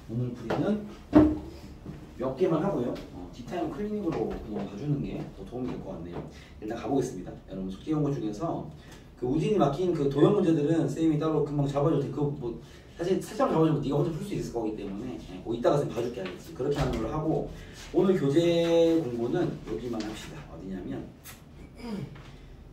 오늘 풀이는 몇 개만 하고요. 뒷타임 클리닉으로 그냥 봐주는 게 더 도움이 될 것 같네요. 일단 가보겠습니다. 여러분 속기 연구 중에서 그 우진이 막힌 그 도형 문제들은 쌤이 따로 금방 잡아줘도 돼. 그거 뭐 사실 살짝 잡아주면 네가 혼자 풀 수 있을 거기 때문에 뭐 이따가 쌤 봐줄게 알겠지. 그렇게 하는 걸로 하고 오늘 교재 공부는 여기만 합시다. 어디냐면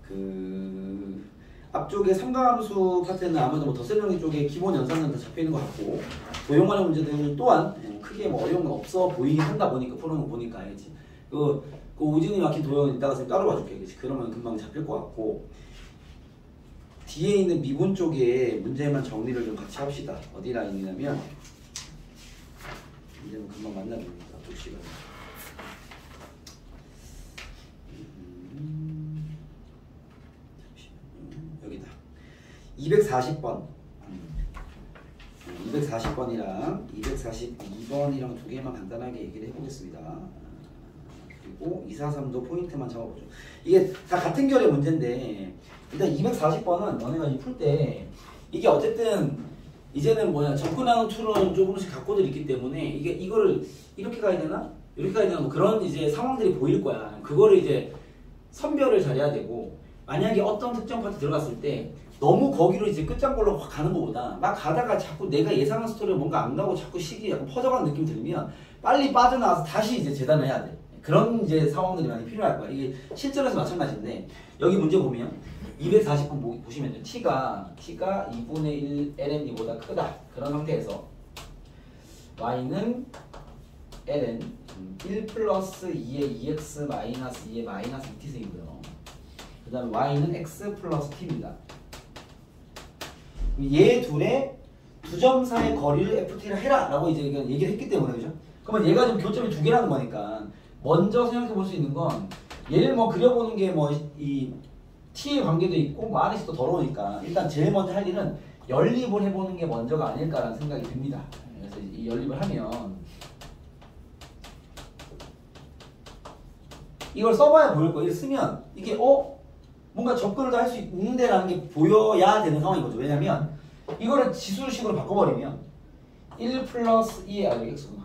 그 앞쪽에 삼가함수 파트는 아무래도 뭐 덧셀러링 쪽에 기본 연산은 다 잡혀 있는 것 같고 도형 관련 문제들 또한 크게 뭐 어려운 건 없어 보이긴 한다 보니까 푸는 거 보니까 알겠지. 그 우진이 막힌 도형은 이따가 쌤 따로 봐줄게 알겠지. 그러면 금방 잡힐 것 같고 뒤에 있는 미분 쪽에 문제만 정리를 좀 같이 합시다. 어디 라인이냐면 이제는 금방 만나봅니다. 앞쪽 시간에. 여기다 240번 240번이랑 242번이랑 두 개만 간단하게 얘기를 해보겠습니다. 그리고 243도 포인트만 잡아보죠. 이게 다 같은 결의 문제인데 일단 240번은 너네가 풀 때 이게 어쨌든 이제는 뭐냐 접근하는 툴은 조금씩 갖고들 있기 때문에 이거를 이렇게 가야 되나? 이렇게 가야 되나? 뭐 그런 이제 상황들이 보일 거야. 그거를 이제 선별을 잘해야 되고 만약에 어떤 특정 파트 들어갔을 때 너무 거기로 이제 끝장볼로 확 가는 것보다 막 가다가 자꾸 내가 예상한 스토리를 뭔가 안 가고 자꾸 식이 약간 퍼져가는 느낌 들면 빨리 빠져나와서 다시 이제 재단을 해야 돼. 그런 이제 상황들이 많이 필요할 거야. 이게 실전에서 마찬가지인데 여기 문제 보면 240번 보시면요. T가 2분의 1 ln보다 크다. 그런 상태에서 Y는 ln 1 플러스 2의 2x 마이너스 2의 마이너스 2t승이고요. 그 다음에 Y는 x 플러스 t입니다. 얘 둘의 두 점 사이의 거리를 ft라 해라 라고 이제 얘기를 했기 때문에 그죠? 그러면 얘가 지금 교점이 두 개라는 거니까 먼저 생각해 볼 수 있는 건 얘를 뭐 그려보는 게 뭐 이 t의 관계도 있고 뭐 안에서 또 더러우니까 일단 제일 먼저 할 일은 연립을 해보는 게 먼저가 아닐까라는 생각이 듭니다. 그래서 이 연립을 하면 이걸 써봐야 보일 거예요. 쓰면 이게 뭔가 접근을 다 할 수 있는데라는 게 보여야 되는 상황인 거죠. 왜냐면 이거를 지수식으로 바꿔버리면 1 플러스 2의 x구나.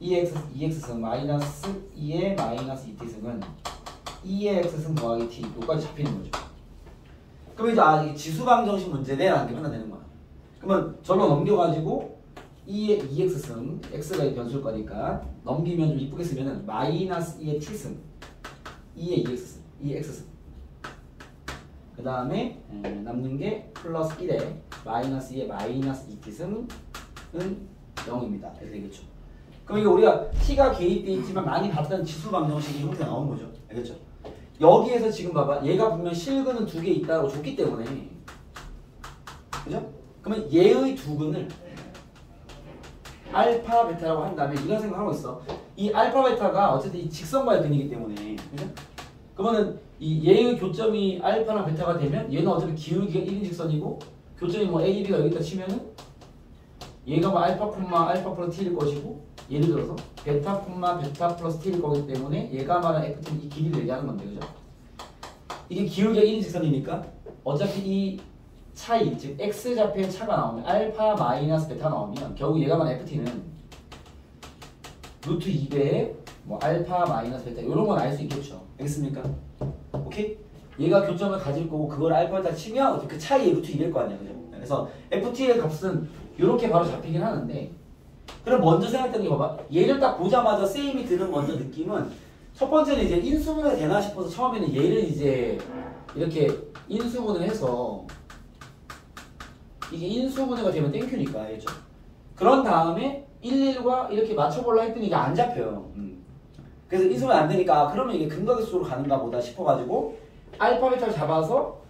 2x승 마이너스 2의 마이너스 2t승은 2의 x승 더하기 t 요까지 잡히는 거죠. 그럼 이제 이게 지수방정식 문제네 라는 게 판단되는 거야. 그러면 절로 넘겨가지고 2의 2x승 x가 변수일 거니까 넘기면 좀 이쁘게 쓰면은 마이너스 2의 t승 2의 2x승 그 다음에 남는 게 플러스 1에 마이너스 2의 마이너스 2t승은 0입니다. 이렇게 되겠죠. 그럼 이게 우리가 t가 개입되어 있지만 많이 봤던 지수 방정식이 형태가 나온 거죠. 알겠죠? 여기에서 지금 봐봐. 얘가 보면 실근은 두 개 있다고 줬기 때문에 그죠? 그러면 얘의 두 근을 알파 베타라고 한 다음에 이런 생각하고 있어. 이 알파 베타가 어쨌든 이 직선과의 근이기 때문에 그죠? 그러면은 이 얘의 교점이 알파나 베타가 되면 얘는 어차피 기울기가 1인 직선이고 교점이 뭐 A, B가 여기다 치면은 얘가 뭐 알파 콤마 알파 플러스 t일 것이고 예를 들어서 베타 콤마 베타 플러스 t일 거기 때문에 얘가 말하는 ft는 이 길이를 얘기하는 건데 그죠? 이게 기울기가 1인 직선이니까 어차피 이 차이 즉 x좌표의 차가 나오면 알파 마이너스 베타 나오면 결국 얘가 말하는 ft는 루트 2배의 뭐 알파 마이너스 베타 이런 건 알 수 있겠죠. 알겠습니까? 오케이? 얘가 교점을 가질 거고 그걸 알파 베타 치면 그 차이의 루트 2배일 거 아니야 그죠? 그래서 ft의 값은 이렇게 바로 잡히긴 하는데 그럼 먼저 생각했던 게 봐봐. 얘를 딱 보자마자 쌤이 드는 먼저 느낌은 첫 번째는 이제 인수분해 되나 싶어서 처음에는 얘를 이제 이렇게 인수분해를 해서 이게 인수분해가 되면 땡큐니까 알죠? 그런 다음에 11과 이렇게 맞춰보려 했더니 이게 안 잡혀요. 그래서 인수분해 안 되니까 그러면 이게 근각수로 가는가 보다 싶어가지고 알파 베타를 잡아서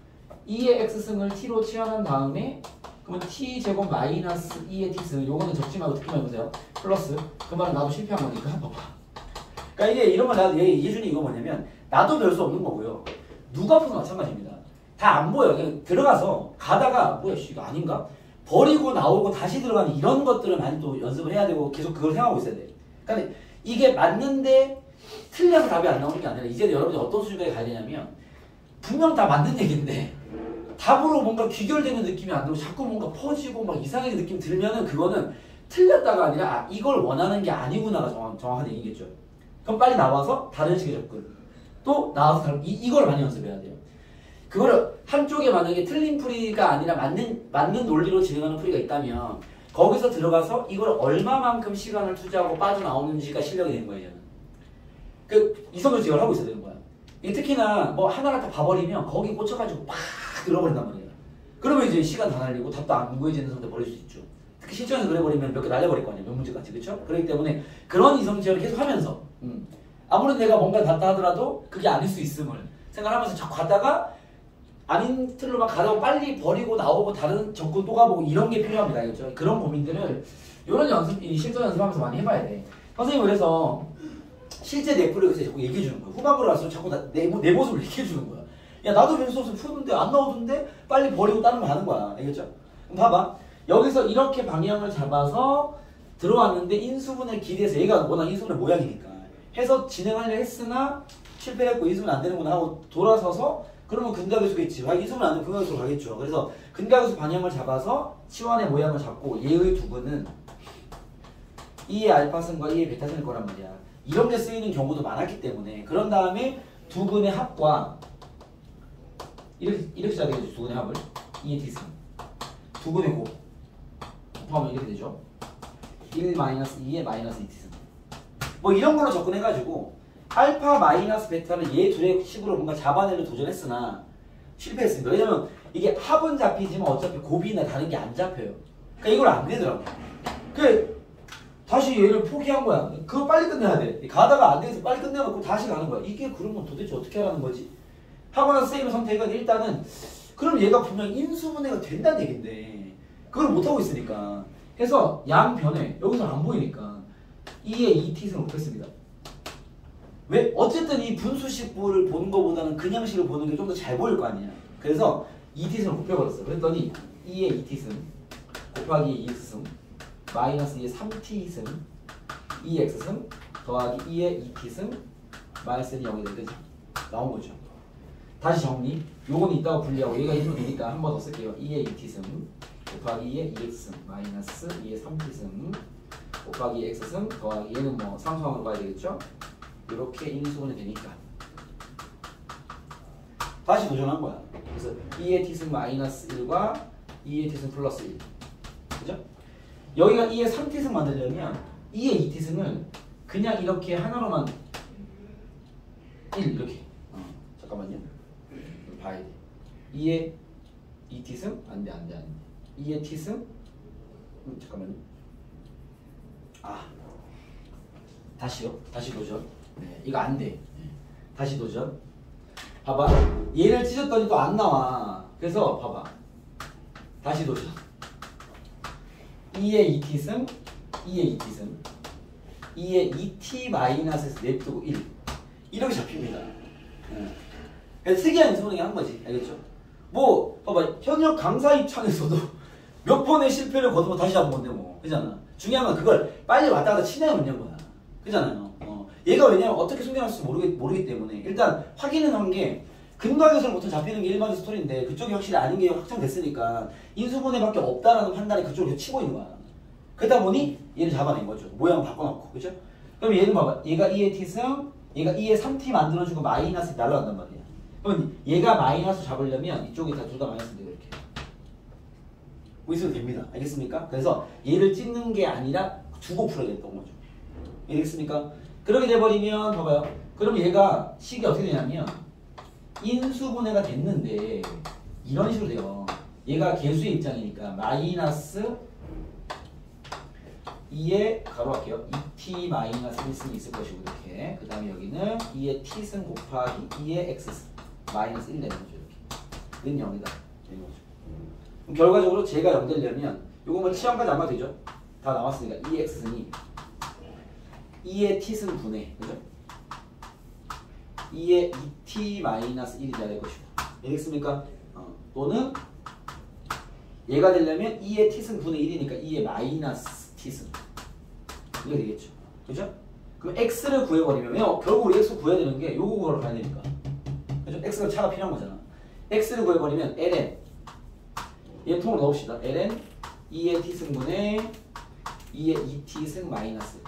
2의 x승을 t로 치환한 다음에 그러면 t제곱 마이너스 2의 t승 요거는 적지 말고 듣기만 해보세요. 플러스 그 말은 나도 실패한 거니까 봐봐. 그러니까 이게 이런 거 나도 예준이 이거 뭐냐면 나도 별 수 없는 거고요. 누가 봐도 마찬가지입니다. 다 안 보여. 그냥 들어가서 가다가 뭐야 이거 아닌가? 버리고 나오고 다시 들어가는 이런 것들을 많이 또 연습을 해야 되고 계속 그걸 생각하고 있어야 돼. 그러니까 이게 맞는데 틀려서 답이 안 나오는 게 아니라 이제 여러분이 어떤 수준까지 가야 되냐면 분명 다 맞는 얘기인데 답으로 뭔가 귀결되는 느낌이 안 들고 자꾸 뭔가 퍼지고 막 이상하게 느낌 들면은 그거는 틀렸다가 아니라 이걸 원하는 게 아니구나가 정확한 얘기겠죠. 그럼 빨리 나와서 다른 식의 접근. 또 나와서 이걸 많이 연습해야 돼요. 그거를 한쪽에 만약에 틀린 풀이가 아니라 맞는 논리로 진행하는 풀이가 있다면 거기서 들어가서 이걸 얼마만큼 시간을 투자하고 빠져나오는지가 실력이 되는 거예요. 그 이성적 지각을 하고 있어야 되는 거야. 특히나 뭐 하나를 다 봐버리면 거기 꽂혀가지고 팍 들어버린단 말이야. 그러면 이제 시간 다 날리고 답도 안 구해지는 상태 버릴 수 있죠. 특히 실전에서 그래버리면 몇 개 날려버릴 거 아니야. 몇 문제까지. 그렇죠? 그렇기 때문에 그런 이성지열을 계속 하면서 아무리 내가 뭔가 닿다 하더라도 그게 아닐 수 있음을 생각하면서 자꾸 가다가 아닌 틀로 막 가다가 빨리 버리고 나오고 다른 접근 또 가보고 이런 게 필요합니다. 알겠죠? 그런 고민들을 이런 연습, 실전 연습하면서 많이 해봐야 돼. 선생님이 그래서 실제 내 풀을 자꾸 얘기해주는 거야. 후반부로 갈수록 자꾸 내 모습을 얘기해주는 거야. 야 나도 변수 없으면 푸는데 안 나오던데 빨리 버리고 다른 거 하는 거야. 알겠죠? 그럼 봐봐. 여기서 이렇게 방향을 잡아서 들어왔는데 인수분해 기대해서 얘가 워낙 인수분해 모양이니까 해서 진행하려 했으나 실패했고 인수분해 안 되는구나 하고 돌아서서 그러면 근각의수겠지. 인수분해 안 되면 근각의수로 가겠죠. 그래서 근각의수 방향을 잡아서 치환의 모양을 잡고 얘의 두근은 2의 알파선과 2의 베타선일 거란 말이야. 이런 게 쓰이는 경우도 많았기 때문에 그런 다음에 두근의 합과 이렇게 써야 되겠죠. 두근의 합을 2의 t승 두근의 곱하면 이렇게 되죠. 1-2의 마이너스 2t승 뭐 이런 걸로 접근해가지고 알파 마이너스 베타를 얘 둘의 식으로 뭔가 잡아내려 도전했으나 실패했습니다. 왜냐면 이게 합은 잡히지만 어차피 곱이나 다른 게 안 잡혀요. 그러니까 이걸 안 되더라고. 다시 얘를 포기한 거야. 그거 빨리 끝내야 돼. 가다가 안 돼서 빨리 끝내갖고 다시 가는 거야. 이게 그러면 도대체 어떻게 하라는 거지? 하고 나서 쌤의 선택은 일단은 그럼 얘가 분명 인수분해가 된다는 얘긴데 그걸 못하고 있으니까 해서 양변에 여기서 안 보이니까 2의 2t승을 곱했습니다. 왜? 어쨌든 이 분수식을 보는 것보다는 그냥식을 보는 게 좀 더 잘 보일 거 아니야. 그래서 2t승을 곱해버렸어. 그랬더니 2의 2t승 곱하기 2x승 마이너스 2의 3t승 2x승 더하기 2의 2t승 마이너스 0이 되지. 나온 거죠. 다시 정리. 요거는 이따가 분리하고 얘가 1로 되니까 한 번 더 쓸게요. 2의 2t승 곱하기 2의 2x승 마이너스 2의 3t승 곱하기 x승 더하기 얘는 뭐 상수항으로 가야 되겠죠? 이렇게 인수분해 되니까 다시 도전한 거야. 그래서 2의 t승 마이너스 1과 2의 t승 플러스 1 그죠? 여기가 2의 3t승 만들려면 2의 2t승을 그냥 이렇게 하나로만 1 이렇게 잠깐만요. 봐야 돼. 2의 2t승? 안돼 2의 t승? 잠깐만요. 다시요. 다시 도전. 네, 이거 안 돼. 네. 다시 도전. 봐봐. 얘를 찢었더니 또 안 나와. 그래서 봐봐. 다시 도전. 2의 2t승, 2의 2t승, 2의 2t 마이너스에서 냅두고 1. 이렇게 잡힙니다. 그래서 특이한 인수분해 한 거지. 알겠죠? 뭐, 봐봐. 현역 강사 입장에서도 몇 번의 실패를 거두고 다시 한 건데 뭐. 그잖아. 중요한 건 그걸 빨리 왔다 갔다 치냐가 문제인 거야. 그잖아요. 얘가 왜냐면 어떻게 숨겨놨을지 모르기 때문에 일단 확인은 한 게 근각에서부터 잡히는 게 일반적 스토리인데 그쪽이 확실히 아닌 게 확정됐으니까 인수분해밖에 없다라는 판단이 그쪽으로 치고 있는 거야. 그러다 보니 얘를 잡아낸 거죠. 모양 바꿔놓고. 그죠? 그럼 얘는 봐봐. 얘가 2의 t승, 얘가 2의 3t 만들어주고 마이너스 날라간단 말이야. 그러면 얘가 마이너스 잡으려면 이쪽이 다 둘 다 마이너스 되고 이렇게. 뭐 있으면 됩니다. 알겠습니까? 그래서 얘를 찢는 게 아니라 두고 풀어야 됐던 거죠. 알겠습니까? 그렇게 돼버리면 봐봐요. 그럼 얘가 식이 어떻게 되냐면 인수분해가 됐는데 이런 식으로 돼요. 얘가 개수의 입장이니까 마이너스 2의 가로할게요. 2t 마이너스 1승이 있을 것이고 이렇게. 그 다음에 여기는 2의 t승 곱하기 2의 x승 마이너스 1 내는 거죠. 이렇게. 는 0이다. 되는 거죠. 그럼 결과적으로 제가 0 되려면 요거 뭐 치환까지 안 가도 되죠? 다 나왔으니까 2의 x승이 2의 t승 분해. 그죠? 2의 2t 마이너스 1이 돼야 될 것이고. 알겠습니까? 또는 얘가 되려면 2의 t승 분의 1이니까 2의 마이너스 t승. 이게 되겠죠. 그죠? 그럼 x를 구해버리면 왜냐면 결국 우리 x 구해야 되는 게 요거 구하러 가야 되니까. 그죠? x가 차가 필요한 거잖아. x를 구해버리면 ln 얘 통으로 넣읍시다. ln 2의 t승분의 2의 2t 승 마이너스.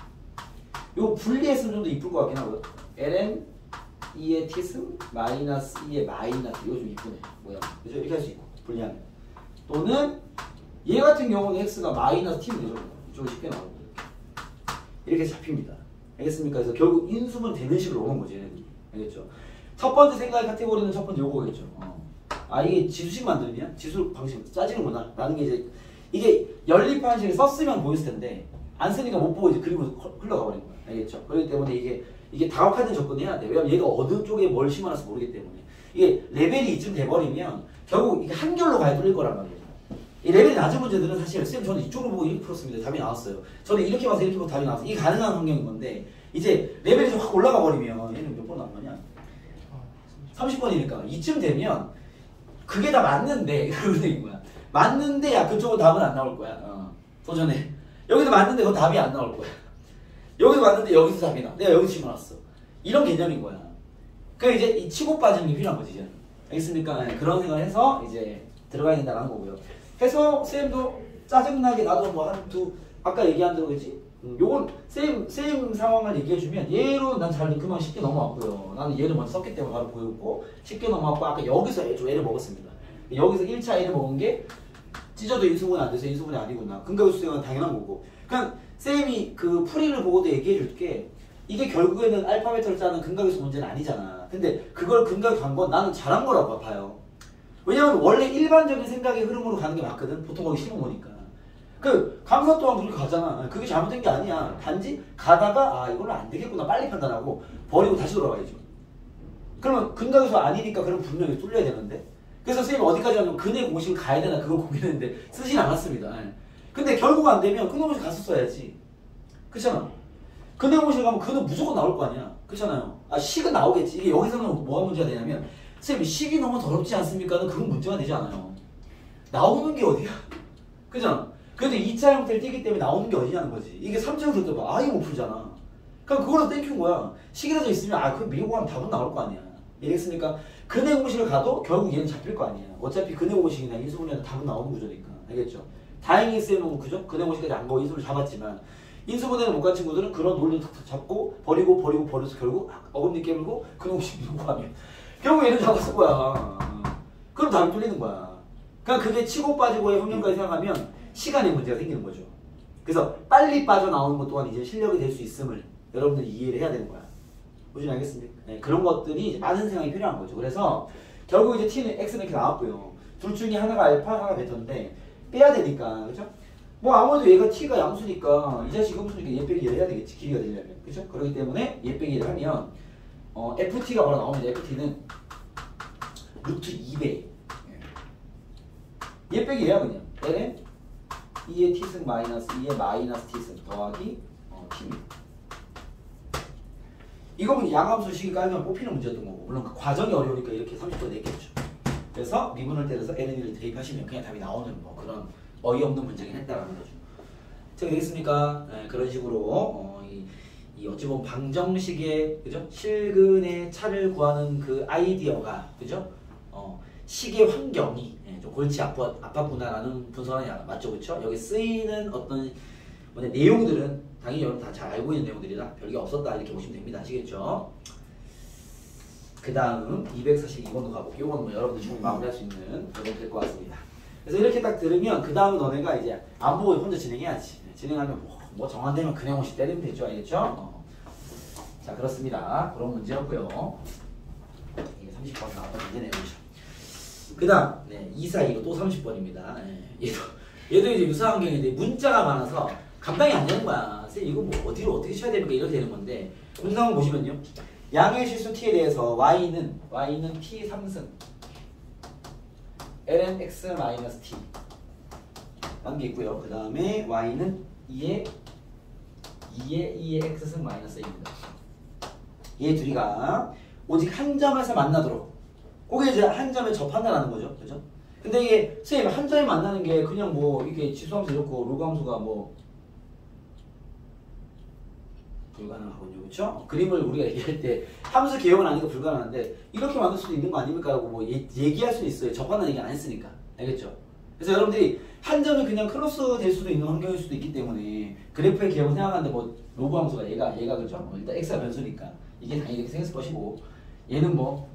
요거 분리했으면 좀 더 이쁠 것 같긴 하고요. ln 2의 t 승 마이너스 2의 마이너스. 이거 좀 이쁘네. 뭐야? 그죠? 이렇게 할 수 있고 분리하면. 또는 얘 같은 경우는 x가 마이너스 t면 되죠. 이쪽으로 쉽게 나오고 이렇게 잡힙니다. 알겠습니까? 그래서 결국 인수분 되는 식으로 오는 거지 얘네들이. 알겠죠? 첫 번째 생각의 카테고리는 첫 번째 요거겠죠. 아 이게 지수식 만들면 지수 방식 짜지는구나 라는 게 이제 이게 연립한식을 썼으면 보였을 텐데 안 쓰니까 못 보고 이제 그림으로 흘러가 버린 거야. 알겠죠? 그렇기 때문에 이게 다각화된 접근해야 돼. 왜냐면 얘가 어느 쪽에 뭘 심어놔서 모르기 때문에 이게 레벨이 이쯤 돼버리면 결국 이게 한결로 가야 뚫릴 거란 말이에요. 이 레벨이 낮은 문제들은 사실 쌤 저는 이쪽으로 보고 이렇게 풀었습니다. 답이 나왔어요. 저는 이렇게 봐서 이렇게 보고 답이 나왔어요. 이게 가능한 환경인 건데 이제 레벨이 좀 확 올라가 버리면 얘는 몇 번 나온 거냐? 30번이니까 이쯤 되면 그게 다 맞는데 그런 얘기인 거야. 맞는데 야 그쪽은 답은 안 나올 거야. 도전해. 여기도 맞는데 그건 답이 안 나올 거야. 여기도 맞는데 여기서 답이 나. 내가 여기서 집어놨어. 이런 개념인 거야. 그러니까 이제 이 치고 빠지는 게 필요한 거지 이제. 알겠습니까? 네, 그런 생각을 해서 이제 들어가야 된다는 거고요. 해서 쌤도 짜증나게 나도 뭐 한두 아까 얘기한 대로 그지? 요건 쌤 상황을 얘기해주면 얘로 난 잘 그만 쉽게 넘어왔고요. 나는 얘를 먼저 썼기 때문에 바로 보였고 쉽게 넘어왔고 아까 여기서 애를 먹었습니다. 여기서 1차 애를 먹은 게 찢어도 인수분이 안 돼서 인수분이 아니구나. 근각수 수행은 당연한 거고. 그냥 쌤이 그 풀이를 보고도 얘기해줄게. 이게 결국에는 알파벳을 짜는 근각수 문제는 아니잖아. 근데 그걸 근각에 간 건 나는 잘한 거라고 봐요. 왜냐면 원래 일반적인 생각의 흐름으로 가는 게 맞거든. 보통 거기 시험 오니까. 그 강사 또한 그렇게 가잖아. 그게 잘못된 게 아니야. 단지 가다가 아 이걸로 안 되겠구나 빨리 판단하고 버리고 다시 돌아가야죠. 그러면 근각에서 아니니까 그럼 분명히 뚫려야 되는데. 그래서 선생님이 어디까지 가면 근의 공식을 가야 되나 그걸 고민했는데 쓰진 않았습니다. 근데 결국 안 되면 근의 공식 가서 써야지. 그렇잖아. 근의 공식 가면 근은 무조건 나올 거 아니야. 그렇잖아요. 아 식은 나오겠지. 이게 여기서는 뭐가 문제가 되냐면 선생님 식이 너무 더럽지 않습니까? 그건 문제가 되지 않아요. 나오는 게 어디야? 그잖아. 그래도 2차 형태를 띄기 때문에 나오는 게 어디냐는 거지. 이게 3차 형태를 띄봐 아예 못 풀잖아. 그럼 그걸로 땡큐인 거야. 식이라져 있으면 아 그거 밀고 가면 답은 나올 거 아니야. 이해했습니까? 근의 공식을 가도 결국 얘는 잡힐 거 아니야. 어차피 근의 공식이나 인수분해는 답은 나오는 구조니까. 알겠죠? 다행히 쌤은 그죠? 근의 공식까지 안 가고 인수를 잡았지만 인수분해를 못 간 친구들은 그런 논리를 탁탁 잡고 버려서 결국 어금니 깨물고 근의 공식 밀고 가면 결국 얘는 잡았을 거야. 그럼 답이 뚫리는 거야. 그러니까 그게 치고 빠지고의 환경까지 생각하면 시간의 문제가 생기는 거죠. 그래서 빨리 빠져나오는 것 또한 이제 실력이 될 수 있음을 여러분들이 이해를 해야 되는 거야. 무슨 알겠습니까? 네, 그런 것들이 이제 많은 생각이 필요한 거죠. 그래서 결국 이제 t는 x는 이렇게 나왔고요. 둘 중에 하나가 알파, 하나가 베타인데 빼야 되니까, 그렇죠? 뭐 아무래도 얘가 t가 양수니까 이 자식이 음수니까 얘 빼기 얘를 해야 되겠지. 길이가 되려면, 그렇죠? 그렇기 때문에 얘 빼기를 하면 ft가 바로 나오면 ft는 루트 2배. 얘 빼기 얘야 그냥. ln 2의 t승 마이너스 2의 마이너스 t승 더하기 t입니다. 이거 보면 양함수식이 깔면 뽑히는 문제였던 거고 물론 그 과정이 어려우니까 이렇게 30번 냈겠죠. 그래서 미분을 때려서 ln을 대입하시면 그냥 답이 나오는 뭐 그런 어이없는 문제긴 했다라는 거죠. 자, 되겠습니까? 네, 그런 식으로 이 어찌 보면 방정식의 그죠? 실근의 차를 구하는 그 아이디어가 그죠? 식의 환경이 좀 골치 아팠구나라는 분석이 맞죠, 그렇죠? 여기 쓰이는 어떤 내용들은 당연히 여러분 다 잘 알고 있는 내용들이라 별게 없었다 이렇게 보시면 됩니다. 아시겠죠? 그 다음 242번도 가볼게요. 이건 뭐 여러분들 충분히 마무리할 수 있는 그런 될 것 같습니다. 그래서 이렇게 딱 들으면 그 다음 너네가 이제 안 보고 혼자 진행해야지. 진행하면 뭐 정한되면 그냥 혹시 때리면 되죠, 알겠죠? 자, 그렇습니다. 그런 문제였고요. 이게 30번 나왔던 문제네요. 그 다음 242로 또 30번입니다. 얘도 이제 유사한 환경인데 문자가 많아서 감당이 안 되는 거야. 쌤 이거 뭐 어디로 어떻게 쳐야 됩니까? 이렇게 되는 건데 문제 한번 보시면요. 양의 실수 t에 대해서 y는 t 3승 ln x 마이너스 t 라는 게 있고요. 그 다음에 y는 2의 x승 마이너스 a입니다. 얘 둘이가 오직 한 점에서 만나도록 그게 이제 한 점에 접한다라는 거죠. 그죠? 근데 이게 선생님 한 점에 만나는 게 그냥 뭐 이게 지수함수 이렇고 로그함수가 뭐 불가능하군요. 그렇죠? 그림을 우리가 얘기할 때 함수 개형은 아니고 불가능한데 이렇게 만들 수도 있는 거 아닙니까? 라고 뭐 얘기할 수도 있어요. 접한다는 얘기 안 했으니까. 알겠죠? 그래서 여러분들이 한 점이 그냥 클로스 될 수도 있는 환경일 수도 있기 때문에 그래프의 개혁을 생각하는데 뭐 로그 함수가 얘가 그죠? 뭐 일단 x가 변수니까 이게 당연히 이렇게 생겼을 것이고 얘는 뭐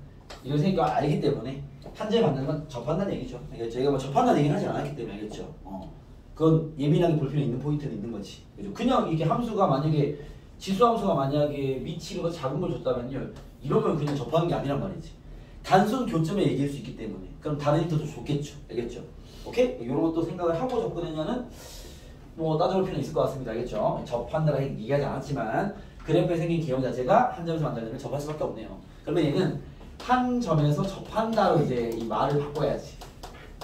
이런 생각 알기 때문에 한 점에 만드는 건 접한다는 얘기죠. 알겠죠? 얘가 뭐 접한다는 얘기는 하지 않았기 때문에 알겠죠? 그건 예민하게 볼 필요 있는 포인트는 있는 거지. 그죠? 그냥 이게 함수가 만약에 지수 함수가 만약에 위치가 작은 걸 줬다면요, 이러면 그냥 접하는 게 아니란 말이지. 단순 교점에 얘기할 수 있기 때문에 그럼 다른 힌트도 좋겠죠. 알겠죠? 오케이? 이런 것도 생각을 하고 접근했냐는 뭐 따져볼 필요는 있을 것 같습니다. 알겠죠? 접한다고 얘기하지 않았지만 그래프에 생긴 개형 자체가 한 점에서 만들면 접할 수밖에 없네요. 그러면 얘는 한 점에서 접한다로 이제 이 말을 바꿔야지.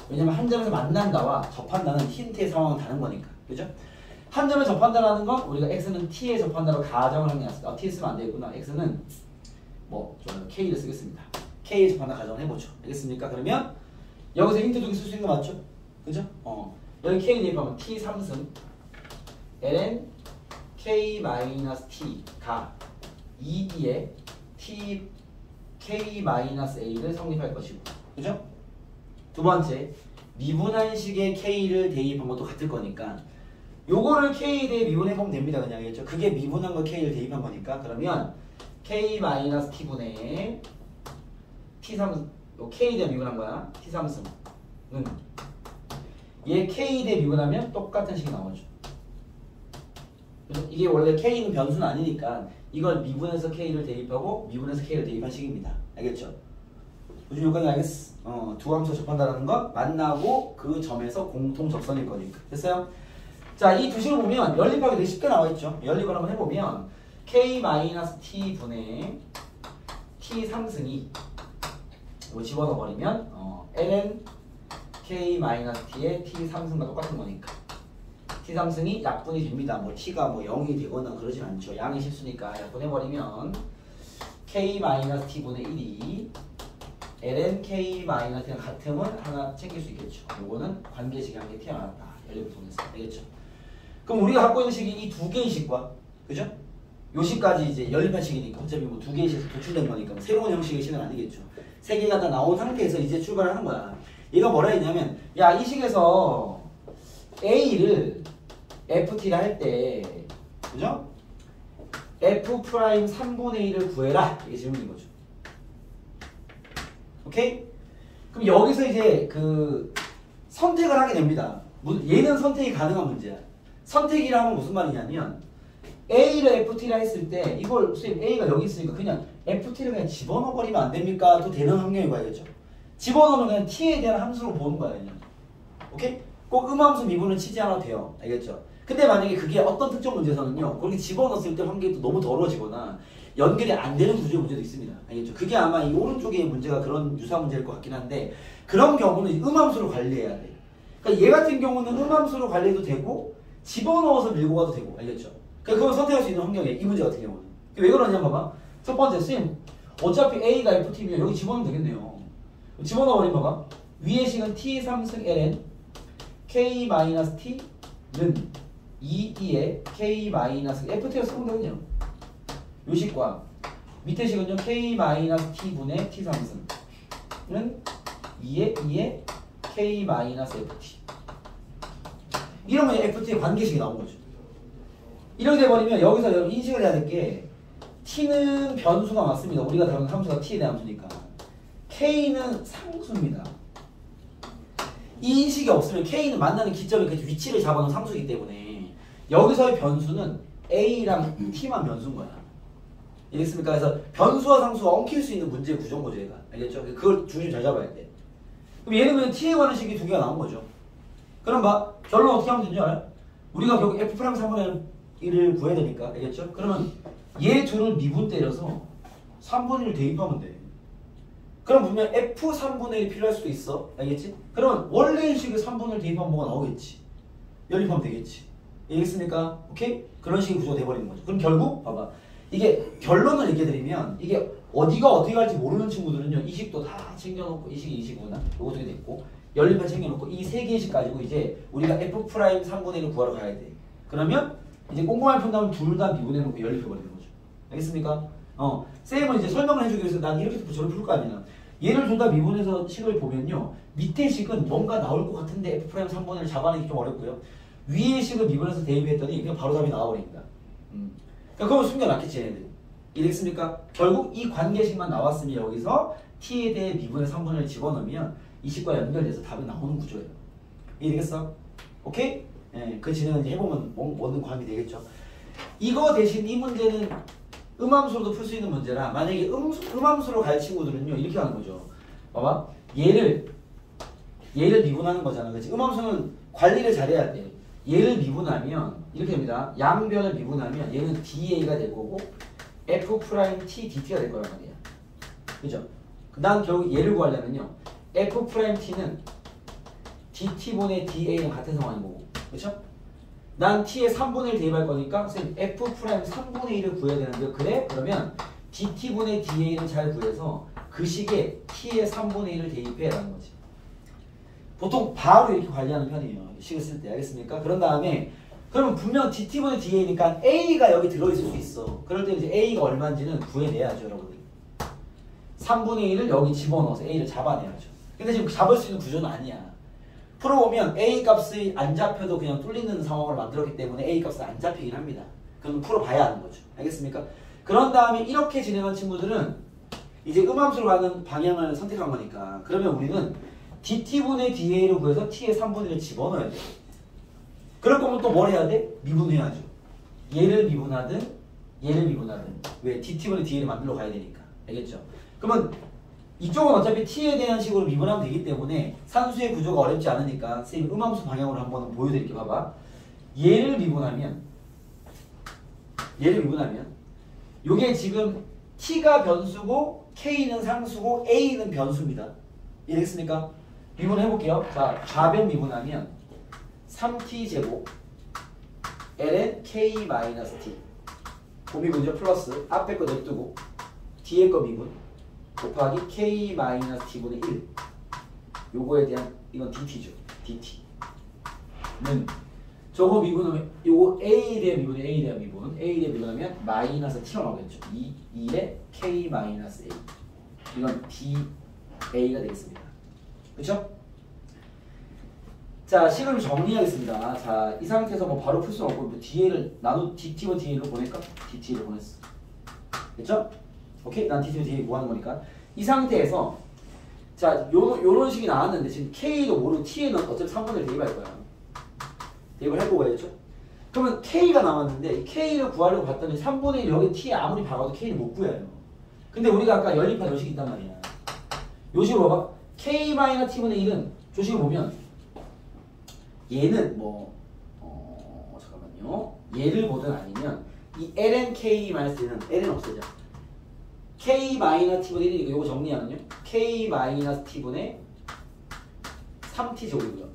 왜냐면 한 점에서 만난다와 접한다는 힌트의 상황은 다른 거니까. 그죠? 한 점에 접한다라는 건 우리가 x는 t에 접한다로 가정을 한 게 낫습니다. t 쓰면 안 되겠구나. x는 뭐 저는 k를 쓰겠습니다. k에 접한다 가정을 해보죠. 알겠습니까? 그러면 여기서 힌트 두 개 쓸 수 있는 거 맞죠? 그죠? 여기 k 대입하면 t 3승 ln k-t가 2에 t k-a를 성립할 것이고, 그죠? 두 번째, 미분한식의 k를 대입한 것도 같을 거니까 요거를 k에 대해 미분해보면 됩니다. 그냥 알겠죠? 그게 미분한 거 k를 대입한 거니까 그러면 k-t분의 t3, 요 k에 대해 미분한 거야. t3승은 얘 k에 대해 미분하면 똑같은 식이 나오죠. 그래서 이게 원래 k는 변수는 아니니까 이걸 미분해서 k를 대입하고 미분해서 k를 대입한 식입니다. 알겠죠? 무슨 요건이 알겠어? 두 함수가 접한다는 건 만나고 그 점에서 공통 접선일 거니까. 됐어요? 자, 이 두 식을 보면 연립하기 되게 쉽게 나와있죠? 연립을 한번 해보면 k-t분의 t3승이 이거 집어넣어버리면 ln k-t의 t3승과 똑같은 거니까 t3승이 약분이 됩니다. 뭐 t가 뭐 0이 되거나 그러진 않죠. 양이 실수니까 약분해버리면 k-t분의 1이 ln k-t랑 같으면 하나 챙길 수 있겠죠. 요거는 관계식이 한 개 튀어나왔다. 연립을 통해서. 알겠죠? 그럼 우리가 갖고 있는 식이 이 두 개의 식과, 그죠? 요 식까지 이제 연립한 식이니까 어차피 뭐 두 개의 식에서 도출된 거니까 뭐 새로운 형식의 식은 아니겠죠. 세 개가 다 나온 상태에서 이제 출발을 하는 거야. 얘가 뭐라 했냐면, 야, 이 식에서 A를 FT라 할 때, 그죠? F 프라임 3분의 1을 구해라. 이게 질문인 거죠. 오케이? 그럼 여기서 이제 그 선택을 하게 됩니다. 얘는 선택이 가능한 문제야. 선택이라 하면 무슨 말이냐면 A를 FT라 했을 때 이걸 선생님 A가 여기 있으니까 그냥 FT를 그냥 집어넣어버리면 안 됩니까? 또 되는 환경이 봐야겠죠. 집어넣으면 그냥 T에 대한 함수로 보는 거야. 그냥. 오케이? 꼭 음함수 미분을 치지 않아도 돼요. 알겠죠? 근데 만약에 그게 어떤 특정 문제에서는요, 거기 집어넣었을 때 환경이 또 너무 더러워지거나 연결이 안 되는 구조의 문제도 있습니다. 알겠죠? 그게 아마 이 오른쪽의 문제가 그런 유사 문제일 것 같긴 한데 그런 경우는 음함수로 관리해야 돼. 그러니까 얘 같은 경우는 음함수로 관리해도 되고 집어넣어서 밀고 가도 되고. 알겠죠? 그러니까 그걸 선택할 수 있는 환경이에요. 이 문제 같은 경우는. 왜 그러냐 봐봐. 첫 번째, 쌤 어차피 A가 FT면 여기 집어넣으면 되겠네요. 집어넣어버리면 봐봐. 위의 식은 T3승 ln K-T는 2에 K-FT가 쓰면 되거든요. 요 식과 밑에 식은요 K-T분의 T3승은 2에 K-FT. 이러면 FT의 관계식이 나온 거죠. 이렇게 돼버리면 여기서 여러분 인식을 해야 될 게 T는 변수가 맞습니다. 우리가 다룬 함수가 T에 대한 함수니까. K는 상수입니다. 이 인식이 없으면 K는 만나는 기점의 그 위치를 잡아놓은 상수이기 때문에 여기서의 변수는 A랑 T만 변수인 거야. 알겠습니까? 그래서 변수와 상수가 엉킬 수 있는 문제의 구조인 거죠, 얘가. 알겠죠? 그걸 중심 잘 잡아야 돼. 그럼 얘는 그냥 T에 관한 식이 두 개가 나온 거죠. 그럼 봐. 결론 어떻게 하면 되는지 알아요? 우리가 결국 F 프라임 3분의 1을 구해야 되니까. 알겠죠? 그러면 얘 둘을 미분 때려서 3분의 1을 대입하면 돼. 그럼 분명 F 3분의 1이 필요할 수도 있어. 알겠지? 그러면 원래의 식을 3분의 1 대입하면 뭐가 나오겠지. 연립하면 되겠지. 알겠습니까? 오케이? 그런 식의 구조가 돼버리는 거죠. 그럼 결국 봐봐. 이게 결론을 얘기해드리면 이게 어디가 어떻게 갈지 모르는 친구들은요. 이 식도 다 챙겨놓고 이 식이 이 식이구나. 요거 두 개 됐고 연립을 챙겨놓고 이 세 개의 식 가지고 이제 우리가 F 프라임 3분의 1을 구하러 가야 돼. 그러면 이제 꼼꼼하게 푼다면 둘 다 미분해놓고 연립해버리는 거죠. 알겠습니까? 쌤은 이제 설명을 해주기 위해서 난 이렇게 저렇게 풀 거 아니야. 얘를 둘 다 미분해서 식을 보면요. 밑에 식은 뭔가 나올 것 같은데 F' 3분의 1 잡아내기 좀 어렵고요. 위의 식을 미분해서 대입했더니 그냥 바로 답이 나와버립니다. 그러니까 그걸 숨겨놨겠지 얘네들. 이해됐습니까? 결국 이 관계식만 나왔으면 여기서 t에 대해 미분의 3분의 1을 집어넣으면 이 식과 연결돼서 답이 나오는 구조예요. 이해되겠어? 오케이? 예, 그 진행을 이제 해보면 뭐든 관계 되겠죠. 이거 대신 이 문제는 음함수로도 풀 수 있는 문제라 만약에 음함수로 갈 친구들은요 이렇게 하는 거죠. 봐봐. 얘를 미분하는 거잖아. 그렇지? 음함수는 관리를 잘해야 돼. 얘를 미분하면 이렇게 됩니다. 양변을 미분하면 얘는 DA가 될 거고 F't DT가 될 거란 말이야. 그죠? 난 결국 얘를 구하려면요. F'T는 DT분의 DA랑 같은 상황인 거고. 그쵸? 난 T의 3분의 1 대입할 거니까 선생님 F' 3분의 1을 구해야 되는데 그래? 그러면 DT분의 DA를 잘 구해서 그 식에 T의 3분의 1을 대입해 라는 거지. 보통 바로 이렇게 관리하는 편이에요. 식을 쓸 때. 알겠습니까? 그런 다음에 그러면 분명 DT분의 DA니까 A가 여기 들어있을 수 있어. 그럴 때 이제 A가 얼마인지는 구해내야죠, 여러분들. 3분의 1을 여기 집어넣어서 A를 잡아내야죠. 근데 지금 잡을 수 있는 구조는 아니야. 풀어보면 A 값이 안 잡혀도 그냥 뚫리는 상황을 만들었기 때문에 A 값은 안 잡히긴 합니다. 그건 풀어봐야 하는 거죠. 알겠습니까? 그런 다음에 이렇게 진행한 친구들은 이제 음함수로 가는 방향을 선택한 거니까 그러면 우리는 DT분의 DA를 구해서 T의 3분의 1을 집어넣어야 돼요. 그럴 거면 또 뭘 해야 돼? 미분해야죠. 얘를 미분하든 얘를 미분하든 왜? DT분의 DA를 만들러 가야 되니까. 알겠죠? 그러면 이쪽은 어차피 T에 대한 식으로 미분하면 되기 때문에 산수의 구조가 어렵지 않으니까 선생님 음함수 방향으로 한번 보여드릴게요. 봐봐. 얘를 미분하면 요게 지금 T가 변수고 K는 상수고 A는 변수입니다. 이해됐습니까? 미분해볼게요. 자, 좌변 미분하면 3T제곱 Ln K-T 고미분이죠. 플러스 앞에 거 냅두고 뒤에 거 미분 곱하기 K-T분의 1 요거에 대한 이건 DT죠. DT는 저거 미분하면 요거 A에 대한 미분이 A에 대한 미분하면 마이너스 T로 나오겠죠. 2의 K-A 이건 DA가 되겠습니다. 그렇죠? 자, 식을 정리하겠습니다. 자, 이 상태에서 뭐 바로 풀 수는 없고 뭐 DA를 DT와 DA로 보낼까? DT를 보냈어. 됐죠? 오케이? 난 DT와 DA 구하는 거니까 이 상태에서 자, 요런 식이 나왔는데 지금 K도 모르고 T에는 어차피 3분의 1 대입할 거야. 대입을 해보고 해야죠. 그러면 K가 남았는데 이 K를 구하려고 봤더니 3분의 1 여기 T에 아무리 박아도 K를 못 구해요. 근데 우리가 아까 연립한 요식이 있단 말이야. 요식을 봐봐. K-T분의 1은 조식을 보면 얘는 뭐 잠깐만요. 얘를 보든 아니면 이 ln K-T는 ln 없애자. K-T분의 1이니까 이거 정리하면요. K-T분의 3T 제곱이고요.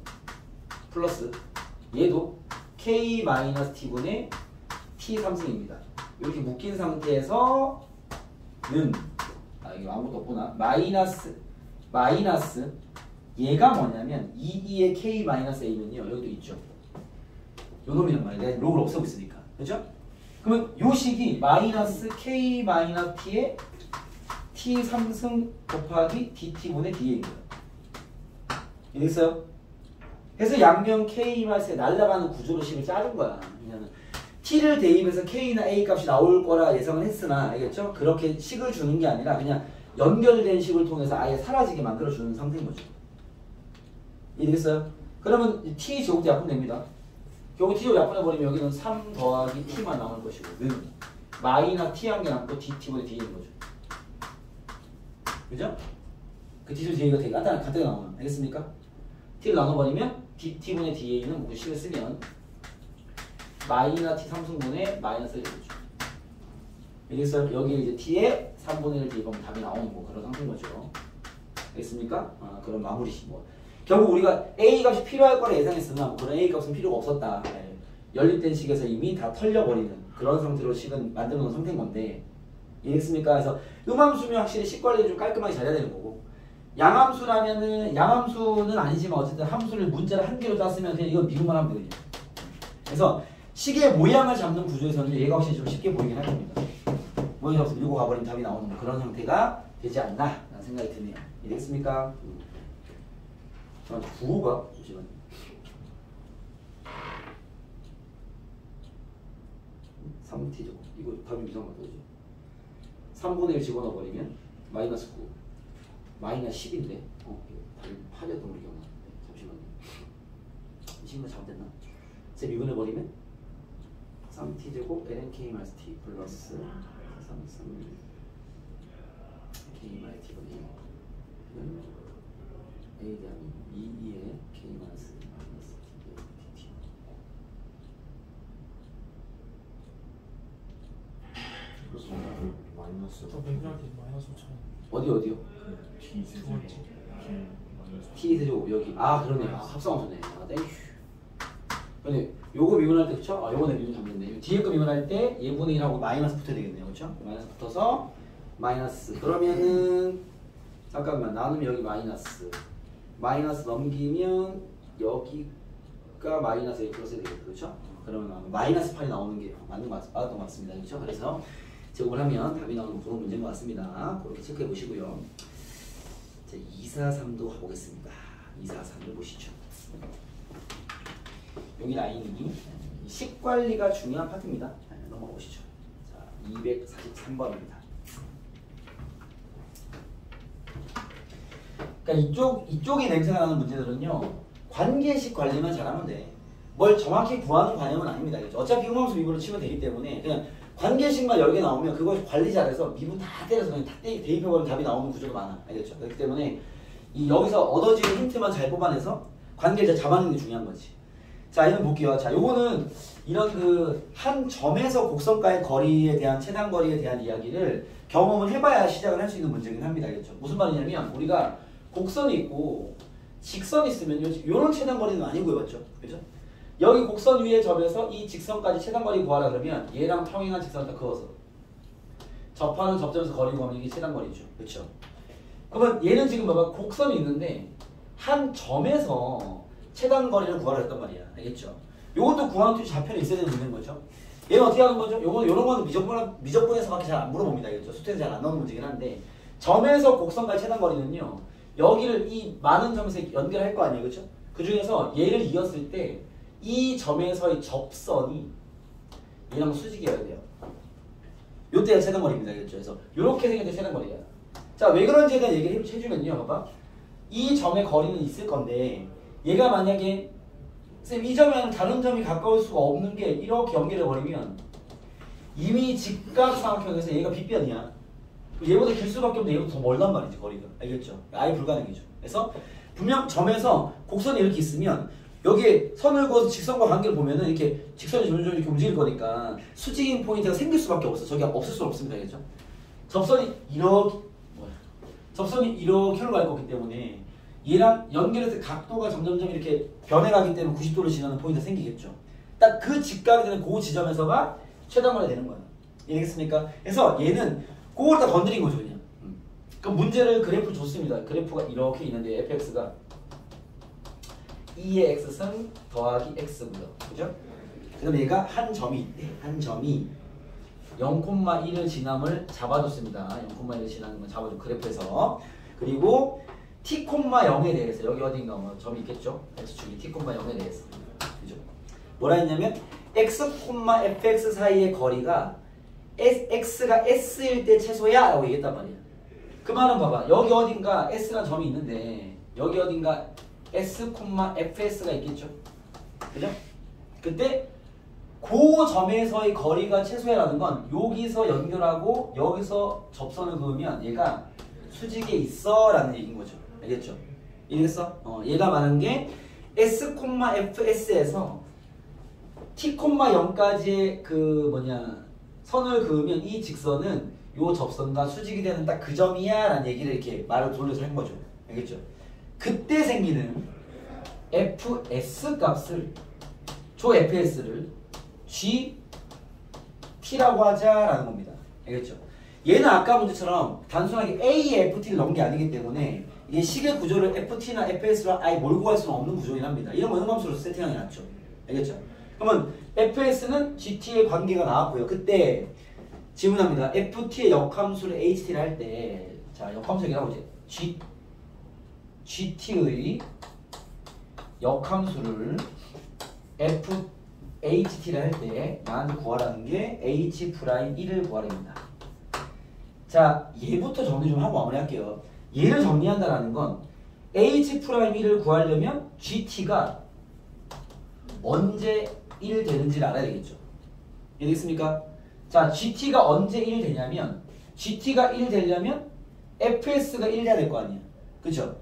플러스 얘도 K-T분의 T3승입니다. 이렇게 묶인 상태에서는 이거 아무것도 없구나. 마이너스 얘가 뭐냐면 2의 K-A는요. 여기도 있죠. 요 놈이란 말이야. 내가 로그를 없애고 있으니까. 그죠? 그러면 요 식이 마이너스 K-T의 T3승 곱하기 DT분의 DA입니다. 이해됐어요? 그래서 양면 K-에 날아가는 구조로 식을 짜준 거야. 그냥 T를 대입해서 K나 A 값이 나올 거라 예상을 했으나 알겠죠? 그렇게 식을 주는 게 아니라 그냥 연결된 식을 통해서 아예 사라지게 만들어주는 상태인 거죠. 이해됐어요? 그러면 T 제곱도 약분됩니다. 결국 T 제곱 약분해버리면 여기는 3 더하기 T만 남을 것이고 는 마이너스 T 한 개 남고 DT분의 D인 거죠. 그죠? 그 T 제곱 D가 되게 간단하게 나오면 알겠습니까? T를 나눠버리면 DT분의 DA는 뭐 식을 쓰면 마이너스 T 3승분의 마이너스 1이 되죠. 알겠어요? 여기에 이제 T에 3분의 1 대입하면 답이 나오는 뭐 그런 상태인 거죠. 알겠습니까? 그런 마무리식 뭐. 결국 우리가 A 값이 필요할 거라 예상했으나 뭐 그런 A 값은 필요가 없었다. 연립된 식에서 이미 다 털려버리는 그런 상태로 식은 만들어 놓은 상태인 건데 이해했습니까? 그래서 음함수면 확실히 식 관리 좀 깔끔하게 잘해야 되는 거고 양함수라면은 양함수는 아니지만 어쨌든 함수를 문자를 한 개로 땄으면 그냥 이거 미분만 하면 되거든요. 그래서 식의 모양을 잡는 구조에서는 얘가 확실히 좀 쉽게 보이긴 할 겁니다. 모양 잡아서 밀고 가버리면 답이 나오는 그런 형태가 되지 않나 라는 생각이 드네요. 이해됐습니까? 잠깐 9호가 잠시만요. 3t제곱 이거 답이 이상하다 그지? 3분의 1 집어넣어버리면 마이너스 9 마이너스 10인데 답이 8이었던 걸 기억나는데 잠시만요. 이 친구가 잘못됐나? 제 미분해버리면 3t제곱 lnk 마이너스 t 플러스 3 k 마이너스 t분의 1은 a 대한 2의 k 마이너스 t 그래서 마이너스 저 맥락이 마이너스 5,000원. 어디요? T 두 번째. t 세제곱 여기 그러네. 합성함수네. 땡큐. 근데 요거 미분할 때 그쵸? 요거는 미분 잡는데 뒤에 거 미분할 때 예분의 1하고 마이너스 붙어야 되겠네요. 그쵸? 마이너스 붙어서 마이너스 그러면은 잠깐만 나누면 여기 마이너스 넘기면 여기가 마이너스 1 플러스 되겠다. 그쵸? 그러면 마이너스 8이 나오는 게 맞는 것 같습니다. 그쵸? 그래서 제곱을 하면 답이 나오는 그런 문제인 것 같습니다. 그렇게 체크해 보시고요. 자, 243도 가보겠습니다. 243을 보시죠. 여기 라인이 식관리가 중요한 파트입니다. 넘어가 보시죠. 자, 243번입니다. 그러니까 이쪽이 냄새가 나는 문제들은요. 관계식 관리만 잘하면 돼. 뭘 정확히 구하는 관념은 아닙니다. 그렇죠? 어차피 음함수 미분으로 치면 되기 때문에 그냥 관계식만 10개 나오면 그걸 관리 잘해서 미분 다 때려서 그냥 다 대입해버리면 답이 나오는 구조가 많아. 알겠죠? 그렇기 때문에 여기서 얻어지는 힌트만 잘 뽑아내서 관계를 잡아내는 게 중요한 거지. 자, 얘는 볼게요. 자, 요거는 이런 그 한 점에서 곡선과의 거리에 대한 최단 거리에 대한 이야기를 경험을 해봐야 시작을 할 수 있는 문제긴 합니다. 알겠죠? 무슨 말이냐면 우리가 곡선이 있고 직선이 있으면 요런 최단 거리는 많이 구해봤죠. 그죠? 여기 곡선 위에 접해서 이 직선까지 최단 거리 구하라 그러면 얘랑 평행한 직선을 딱 그어서 접하는 접점에서 거리 구하면 이게 최단 거리죠. 그렇죠? 그러면 얘는 지금 봐봐 곡선이 있는데 한 점에서 최단 거리를 구하라 했단 말이야. 알겠죠? 요것도 구하는 투지 좌편에 있어야 되는 문제인 거죠. 얘는 어떻게 하는 거죠? 요런 거는 미적분에서밖에 잘 안 물어봅니다. 알겠죠? 수태는 잘 안 나오는 문제긴 한데 점에서 곡선까지 최단 거리는요. 여기를 이 많은 점에서 연결할 거 아니에요. 그렇죠? 그 중에서 얘를 이었을 때 이 점에서의 접선이 얘랑 수직이어야 돼요. 요때가 최단거리입니다. 알겠죠? 그래서 요렇게 생길 때 최단거리야. 자, 왜 그런지에 대한 얘기를 해주면요. 봐봐. 이 점의 거리는 있을 건데 얘가 만약에 쌤 이 점이랑 다른 점이 가까울 수가 없는 게 이렇게 연결해버리면 이미 직각삼각형에서 얘가 빗변이야. 얘보다 길 수밖에 없는데 얘보다 더 멀단 말이지 거리가. 알겠죠? 아예 불가능이죠. 그래서 분명 점에서 곡선이 이렇게 있으면 여기에 선을 그어서 직선과 관계를 보면은 이렇게 직선이 점점 이렇게 움직일 거니까 수직인 포인트가 생길 수밖에 없어. 저기 없을 수는 없습니다. 알겠죠? 접선이 이렇게 흘러갈 거기 때문에 얘랑 연결해서 각도가 점점점 이렇게 변해가기 때문에 90도를 지나는 포인트가 생기겠죠. 딱 그 직각이 되는 그 지점에서가 최단거리가 되는 거야. 이해되겠습니까? 그래서 얘는 그걸 다 건드린 거죠 그냥. 그럼 문제를 그래프 줬습니다. 그래프가 이렇게 있는데 fx가 2의 x승 더하기 x고요. 그죠? 그다음 얘가 한 점이 있대. 한 점이 0,1을 지남을 잡아줬습니다. 0,1을 지나는 건 잡아줘 그래프에서. 그리고 t,0에 대해서 여기 어딘가 뭐 점이 있겠죠? x축이 t,0에 대해서. 그죠? 뭐라 했냐면 x, fx 사이의 거리가 x가 s일 때 최소야 라고 얘기했단 말이야. 그 말은 봐봐. 여기 어딘가 s라는 점이 있는데 여기 어딘가 s, fs가 있겠죠? 그죠? 그때 그 점에서의 거리가 최소야라는 건 여기서 연결하고 여기서 접선을 그으면 얘가 수직에 있어 라는 얘기인 거죠. 알겠죠? 이해했어? 얘가 말하는 게 s, fs에서 t, 0까지의 선을 그으면 이 직선은 요 접선과 수직이 되는 딱 그 점이야 라는 얘기를 이렇게 말을 돌려서 한 거죠. 알겠죠? 그때 생기는 fs 값을 조 fs를 g t라고 하자라는 겁니다. 알겠죠? 얘는 아까 문제처럼 단순하게 a, ft를 넣은 게 아니기 때문에 이게 식의 구조를 ft나 fs로 아예 몰고 갈 수는 없는 구조긴 합니다. 이런 거 음함수로 세팅하기 낫죠. 알겠죠? 그러면 fs는 gt의 관계가 나왔고요. 그때 질문합니다. ft의 역함수를 ht를 할 때 자 역함수 얘기하고 이제 g GT의 역함수를 FHT를 할 때 나한테 구하라는 게 H'1을 구하랍니다. 자, 얘부터 정리 좀 하고 마무리할게요. 얘를 정리한다는 건 H'1을 구하려면 GT가 언제 1 되는지를 알아야 되겠죠. 이해됐습니까? 자, GT가 언제 1 되냐면 GT가 1 되려면 FS가 1 돼야 될 거 아니야. 그쵸?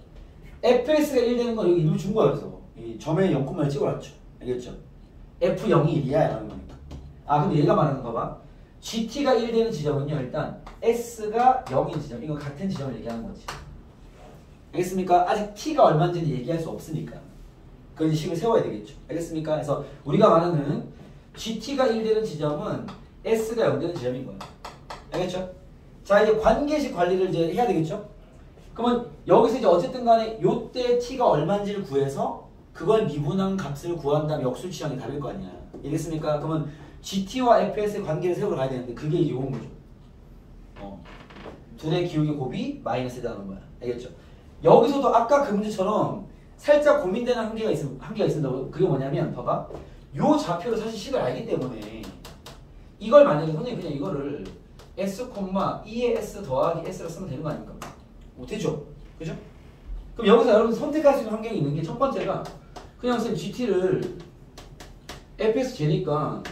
FS가 1 되는 건 여기 이름 준 거야. 그래서 이 점에 0,1 찍어놨죠. 알겠죠? F0이 1이야 라는 거니까. 아, 근데 얘가 말하는 거 봐. GT가 1 되는 지점은요, 일단 S가 0인 지점, 이거 같은 지점을 얘기하는 거지. 알겠습니까? 아직 T가 얼마인지는 얘기할 수 없으니까 그런 식을 세워야 되겠죠. 알겠습니까? 그래서 우리가 말하는 GT가 1 되는 지점은 S가 0 되는 지점인 거예요. 알겠죠? 자, 이제 관계식 관리를 이제 해야 되겠죠? 그러면 여기서 이제 어쨌든 간에 요때 T가 얼마인지를 구해서 그걸 미분한 값을 구한 다음에 역술 취향이 다를 거 아니야. 알겠습니까? 그러면 GT와 FS의 관계를 세우러 가야 되는데 그게 이제 요건 거죠. 둘의 기울기 곱이 마이너스다는 거야. 알겠죠? 여기서도 아까 그 문제처럼 살짝 고민되는 한계가 있습니다. 그게 뭐냐면 봐봐. 요 좌표로 사실 식을 알기 때문에 이걸 만약에 선생님 그냥 이거를 S, 2의 S 더하기 S로 쓰면 되는 거 아닙니까? 되죠? 그죠? 그럼 여기서 여러분 선택할 수 있는 환경이 있는 게 첫 번째가 그냥 선생님 GT를 fx 제니까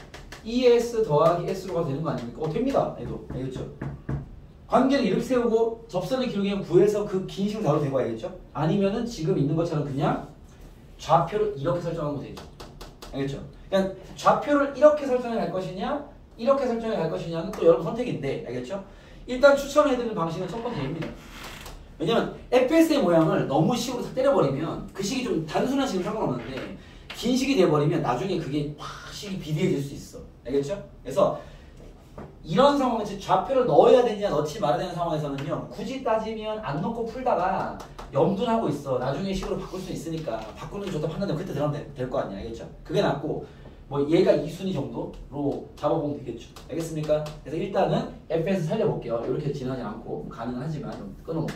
2s 더하기 s로 가도 되는 거 아닙니까? 됩니다. 얘도. 알겠죠? 관계를 이렇게 세우고 접선의 기울기는 구해서 그 긴 식을 다뤄도 되고 알겠죠? 아니면은 지금 있는 것처럼 그냥 좌표를 이렇게 설정하면 되죠. 알겠죠? 그냥 좌표를 이렇게 설정해 갈 것이냐 이렇게 설정해 갈 것이냐는 또 여러분 선택인데 알겠죠? 일단 추천해드리는 방식은 첫 번째 얘입니다. 왜냐면 fs의 모양을 너무 식으로 다 때려버리면 그 식이 좀 단순한 식은 상관없는데 긴 식이 돼버리면 나중에 그게 확 식이 비대해질 수 있어. 알겠죠? 그래서 이런 상황에서 좌표를 넣어야 되냐 넣지 말아야 되는 상황에서는요 굳이 따지면 안 넣고 풀다가 염두하고 있어. 나중에 식으로 바꿀 수 있으니까 바꾸는 게 좋다 판단되면 그때 들어가면 될 거 아니야. 알겠죠? 그게 낫고 뭐 얘가 2순위 정도로 잡아보면 되겠죠. 알겠습니까? 그래서 일단은 fs 살려볼게요. 이렇게 진하지 않고 가능은 하지만 좀 끊어놓고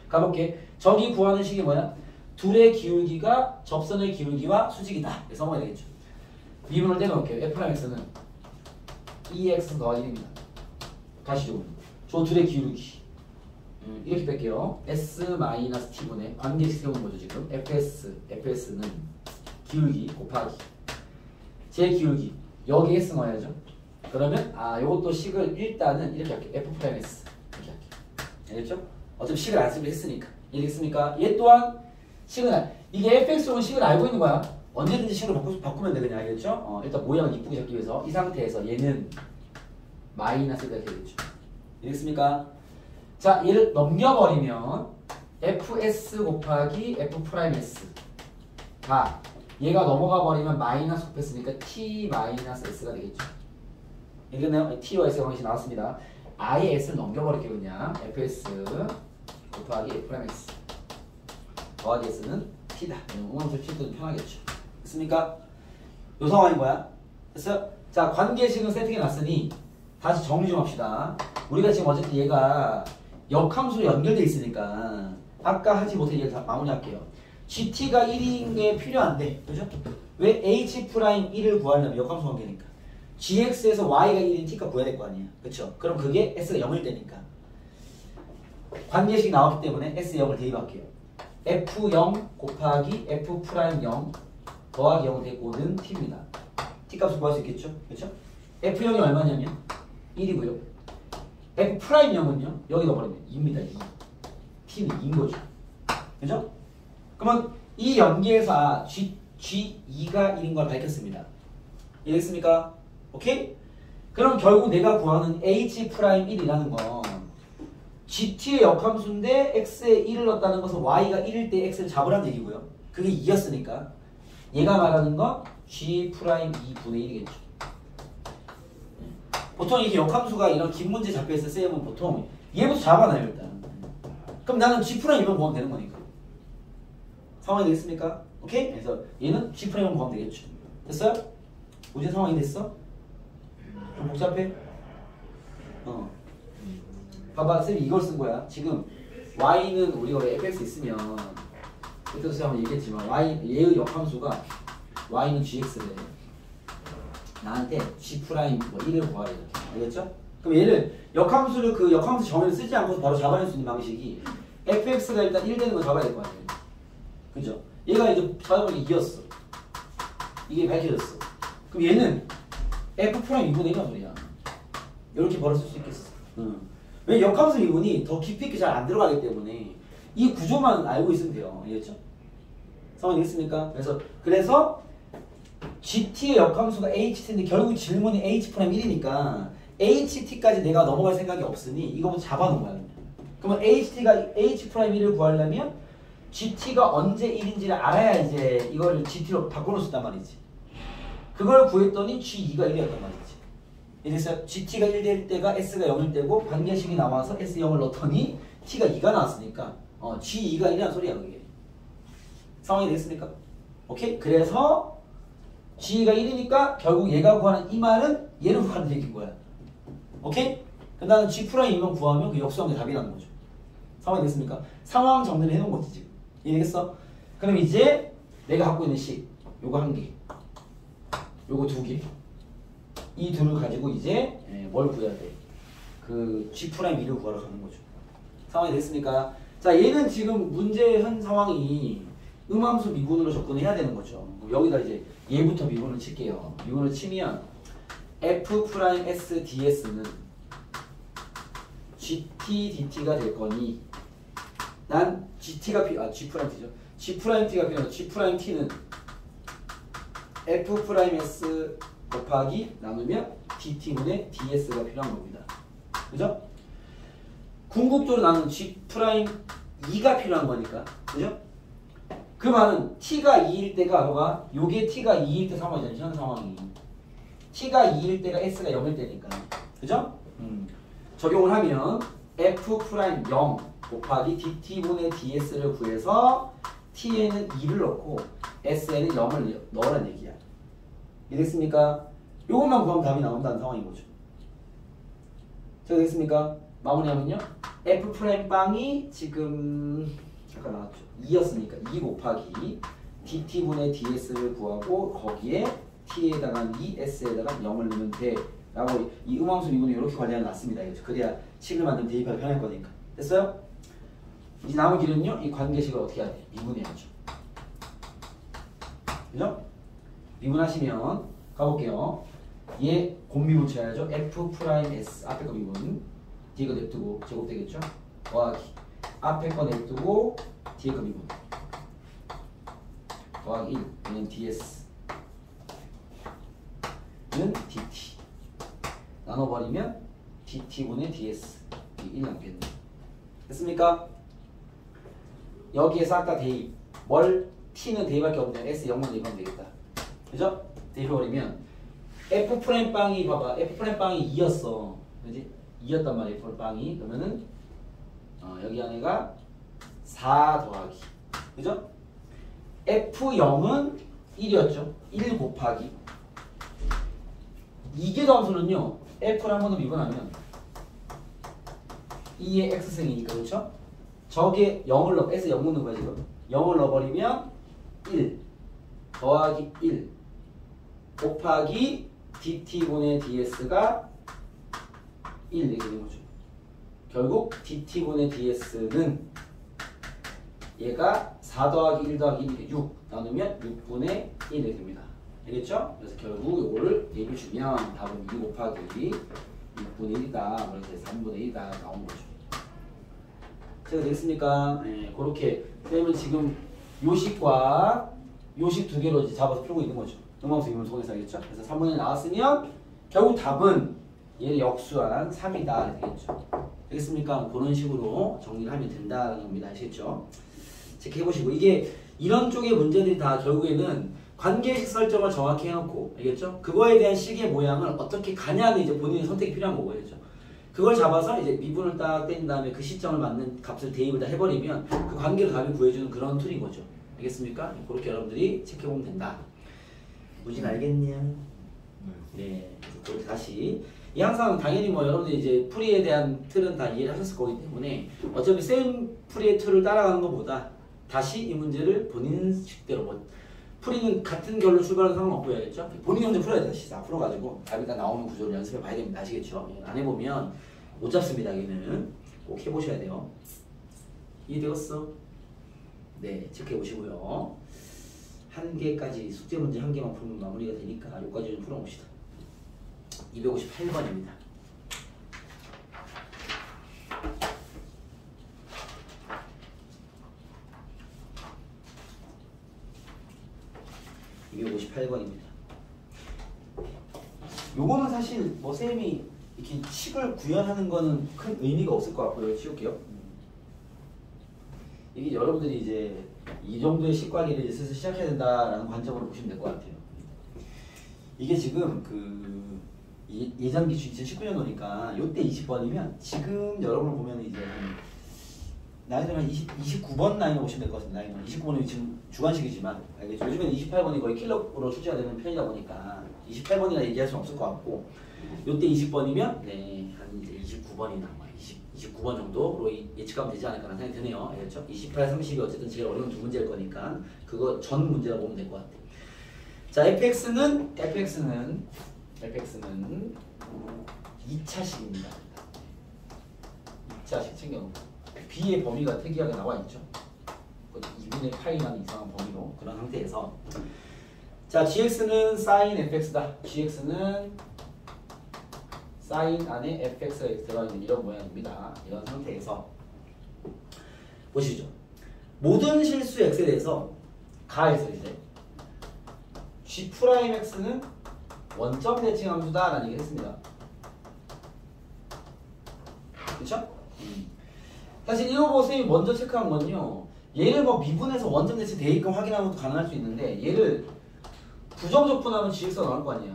가볼게. 저기 구하는 식이 뭐야? 둘의 기울기가 접선의 기울기와 수직이다. 그래서 써먹어야 되겠죠. 미분을 떼놓을게요. f'x는 2x 더하기 1입니다. 가시죠. 저 둘의 기울기 이렇게 뺄게요. s-t분의 관계식 세우는 거죠. 지금 fs는 기울기 곱하기 제 기울기 여기 s 넣어야죠. 그러면 요것도 식을 일단은 이렇게 할게요. f'(s) 이렇게 할게요. 알겠죠? 어차피 식을 안 쓰기로 했으니까. 이해됐습니까? 얘 또한 식을 이게 fx로는 식을 알고 있는 거야. 언제든지 식으로 바꾸면 돼. 그냥 알겠죠? 일단 모양을 이쁘게 잡기 위해서 이 상태에서 얘는 마이너스가 되겠죠. 이해됐습니까? 자, 얘를 넘겨버리면 fs 곱하기 f's가 얘가 넘어가 버리면 마이너스 곱했으니까 t-s가 되겠죠. 이거는 t와 s의 방식이 나왔습니다. 아예 s를 넘겨버릴게요. 그냥 fs 곱하기 f's 더하기 s는 t다. 우왕수 칠때도 편하겠죠. 됐습니까? 요 상황인 거야. 됐어요? 자, 관계식은 세팅해놨으니 다시 정리 좀 합시다. 우리가 지금 어쨌든 얘가 역함수로 연결돼 있으니까 아까 하지 못한 얘기를 다 마무리할게요. GT가 1인 게 필요한데, 그죠? 왜 H'1을 구하려면 역함수 관계니까. GX에서 Y가 1인 T가 구해야 될 거 아니야. 그쵸? 그럼 그게 S가 0일 때니까. 관계식이 나왔기 때문에 S0을 대입할게요. F0 곱하기 F'0 더하기 0은 됐고는 T입니다. T 값을 구할 수 있겠죠? 그쵸? F0이 얼마냐면 1이고요. F'0은요, 여기 넣어버리면 2입니다. 2. T는 2인 거죠. 그죠? 그러면 이 연계에서 G2가 1인 걸 밝혔습니다. 이해됐습니까? 오케이? 그럼 결국 내가 구하는 H'1이라는 건 GT의 역함수인데 X에 1을 넣었다는 것은 Y가 1일 때 X를 잡으라는 얘기고요. 그게 2였으니까 얘가 말하는 건 G'2분의 1이겠죠. 보통 이게 역함수가 이런 긴 문제 잡혀있을 때 쓰면 보통 얘부터 잡아놔요 일단. 그럼 나는 G'2만 구하면 되는 거니까. 상황이 되겠습니까? 오케이? 그래서 얘는 G'1만 구하면 되겠죠. 됐어요? 문제 상황이 됐어? 좀 복잡해? 봐봐, 쌤이 이걸 쓴 거야. 지금 Y는 우리가 왜 fx 있으면 그때도 제가 한번 얘기했지만 얘의 역함수가 y는 gx래. 나한테 g 프라임 뭐 1을 구하래 이렇게. 알겠죠? 그럼 얘를 역함수를 그 역함수 정의를 쓰지 않고 바로 잡아낼 수 있는 방식이 fx가 일단 1 되는 거 잡아야 될 거 아니에요. 그죠? 얘가 이제 잡아보니까 2였어. 이게 밝혀졌어. 그럼 얘는 f 프라임 2분의 1이란 소리야. 이렇게 벌어 쓸 수 있겠어. 왜 역함수 미분이 더 깊이 있게 잘 안 들어가기 때문에 이 구조만 알고 있으면 돼요. 알겠죠? 상황이 있습니까? 그래서 GT의 역함수가 HT인데 결국 질문이 H 프라임 1이니까 HT까지 내가 넘어갈 생각이 없으니 이거부터 잡아놓은 거야. 그러면 HT가 H 프라임 1을 구하려면 GT가 언제 1인지를 알아야 이제 이거를 GT로 바꿔놓을 수 있단 말이지. 그걸 구했더니 G2가 1이었단 말이지. 이래서 GT가 1 될 때가 S가 0일 때고 관계식이 나와서 S0을 넣더니 T가 2가 나왔으니까 G2가 1이라는 소리야 그게. 상황이 됐습니까? 오케이? 그래서 G가 1이니까 결국 얘가 구하는 이 말은 얘를 구하는 얘기인 거야. 오케이? 그 다음 G 프라임이면 구하면 그 역수함의 답이라는 거죠. 상황이 됐습니까? 상황 정리를 해놓은 거지 지금. 이해되겠어? 그럼 이제 내가 갖고 있는 식 요거 1개, 요거 2개, 이 둘을 가지고 이제 뭘 구해야 돼? 그 G 프라임 2를 구하러 가는 거죠. 상황이 됐습니까? 자, 얘는 지금 문제 현 상황이 음함수 미분으로 접근을 해야 되는 거죠. 여기다 이제 얘부터 미분을 칠게요. 미분을 치면 f 프라임 s ds는 gt dt가 될 거니 난 gt가 g 프라임 t죠. g 프라임 t가 필요한 g 프라임 t는 f 프라임 s 곱하기 나누면 dt분의 ds가 필요한 겁니다. 그죠? 궁극적으로 나는 g 프라임 2가 필요한 거니까. 그죠? 그 말은 t가 2일 때가 봐봐. 요게 t가 2일 때 상황이잖아. 현 상황이. t가 2일 때가 s가 0일 때니까. 그죠? 적용을 하면 f 프라임 0 곱하기 dt분의 ds를 구해서 t에는 2를 넣고 s에는 0을 넣으라는 얘기야. 이해됐습니까? 요것만 구하면 답이 나온다는 상황인 거죠. 됐습니까? 마무리하면요. f 프라임 빵이 지금 잠깐 나왔죠. 2였으니까 2 곱하기 dt분의 ds를 구하고 거기에 t에다가 2, s에다가 0을 넣으면 돼 라고 이 음함수 미분을 이렇게 관리해 놨습니다. 그래야 식을 만들면 대입하기 편할 거니까. 됐어요? 이제 남은 길은요. 이 관계식을 어떻게 해야 돼? 미분해야죠. 그죠? 미분하시면 가볼게요. 얘 곱미분 쳐야죠. f 프라임 s 앞에 거 미분 뒤에 거 냅두고 제곱되겠죠? 더하기 앞에 거 냅두고 뒤에 거 미분 더하기 1 얘는 ds 는 dt 나눠버리면 dt분의 ds 1 남겠네. 됐습니까? 여기에서 아까 대입 t는 대입할 게 없네요. s 0만 대입하면 되겠다. 그죠? 대입해버리면 f 프라임 빵이 봐봐. f 프라임 빵이 2였어. 그지? 2였단 말이야. f 프라임 빵이. 그러면은 여기 안에가 4 더하기. 그죠? f0은 1이었죠. 1 곱하기. 이게 함수는요. f를 한 번 더 미분하면 2의 x승이니까 그렇죠? 저게 0을 넣어. s 0 넣는 거야 지금. 0을 넣어버리면 1 더하기 1 곱하기 dt분의 ds가 1 이렇게 되는 거죠. 결국 dt분의 ds는 얘가 4 더하기 1 더하기 1이 6 나누면 6분의 1이 됩니다. 알겠죠? 그래서 결국 이거를 대입을 주면 답은 2 곱하기 6분의 1이다. 그래서 3분의 1이다 나온 거죠. 제가 되겠습니까? 네, 그렇게 그러면 지금 요식과 요식 두 개로 이제 잡아서 풀고 있는 거죠. 음함수 미분을 통해서 알겠죠? 그래서 3분의 1 나왔으면 결국 답은 얘를 역수한 3이다 되겠죠. 되겠습니까? 그런 식으로 정리를 하면 된다는 겁니다. 아시겠죠? 체크해보시고 이게 이런 쪽의 문제들이 다 결국에는 관계식 설정을 정확히 해놓고 알겠죠? 그거에 대한 식의 모양을 어떻게 가냐는 이제 본인의 선택이 필요한 거고 알겠죠? 그걸 잡아서 이제 미분을 딱 뗀 다음에 그 시점을 맞는 값을 대입을 다 해버리면 그 관계로 답을 구해주는 그런 툴인 거죠. 알겠습니까? 그렇게 여러분들이 체크해보면 된다. 무진 알겠냐? 네. 그래서 그렇게 다시 이 항상 당연히 뭐 여러분들이 이제 풀이에 대한 틀은 다 이해를 하셨을 거기 때문에 어차피 쌤 풀이의 틀을 따라가는 것보다 다시 이 문제를 본인 식대로 뭐 풀이는 같은 결로 출발하는 상관없고 해야겠죠? 본인이 먼저 풀어야 돼. 다시 다 풀어가지고 답이 다 나오는 구조를 연습해 봐야 됩니다. 아시겠죠? 안 해보면 못 잡습니다. 여기는 꼭 해보셔야 돼요. 이해되었어? 네, 체크해 보시고요. 한 개까지 숙제 문제 한 개만 풀면 마무리가 되니까 여기까지 좀 풀어봅시다. 258번입니다. 요거는 사실 뭐 쌤이 이렇게 식을 구현하는 거는 큰 의미가 없을 것 같고요. 치울게요. 이게 여러분들이 이제 이 정도의 식 관리를 이제 슬슬 시작해야 된다라는 관점으로 보시면 될 것 같아요. 이게 지금 그 예전 기준 2019년도니까 요때 20번이면 지금 여러분을 보면 이제 나이는 한 29번 나이로 보시면 될 것 같습니다. 나이는 29번이 지금 주관식이지만 알겠죠? 요즘에는 28번이 거의 킬러로 출제가 되는 편이다 보니까 28번이나 얘기할 수는 없을 것 같고 요때 20번이면 네, 한 이제 29번이나 29번 정도로 예측하면 되지 않을까라는 생각이 드네요. 알겠죠? 28, 30이 어쨌든 제일 어려운 두 문제일 거니까 그거 전 문제라고 보면 될 것 같아요. 자, fx는 2차식입니다. 2차식 챙겨놓고 b의 범위가 특이하게 나와 있죠. 2분의 파이라는 이상한 범위로 그런 상태에서 자, gx는 sin fx다. gx는 sin 안에 fx가 들어가 있는 이런 모양입니다. 이런 상태에서 보시죠. 모든 실수 x에 대해서 가에서 이제 g'x는 원점 대칭 함수다라는 얘기를 했습니다. 그렇죠? 사실 이거 보고 선생님이 먼저 체크한 건요. 얘를 뭐 미분해서 원점 대칭 대입금 확인하는 것도 가능할 수 있는데 얘를 부정적분하면 gx가 나올 거 아니야.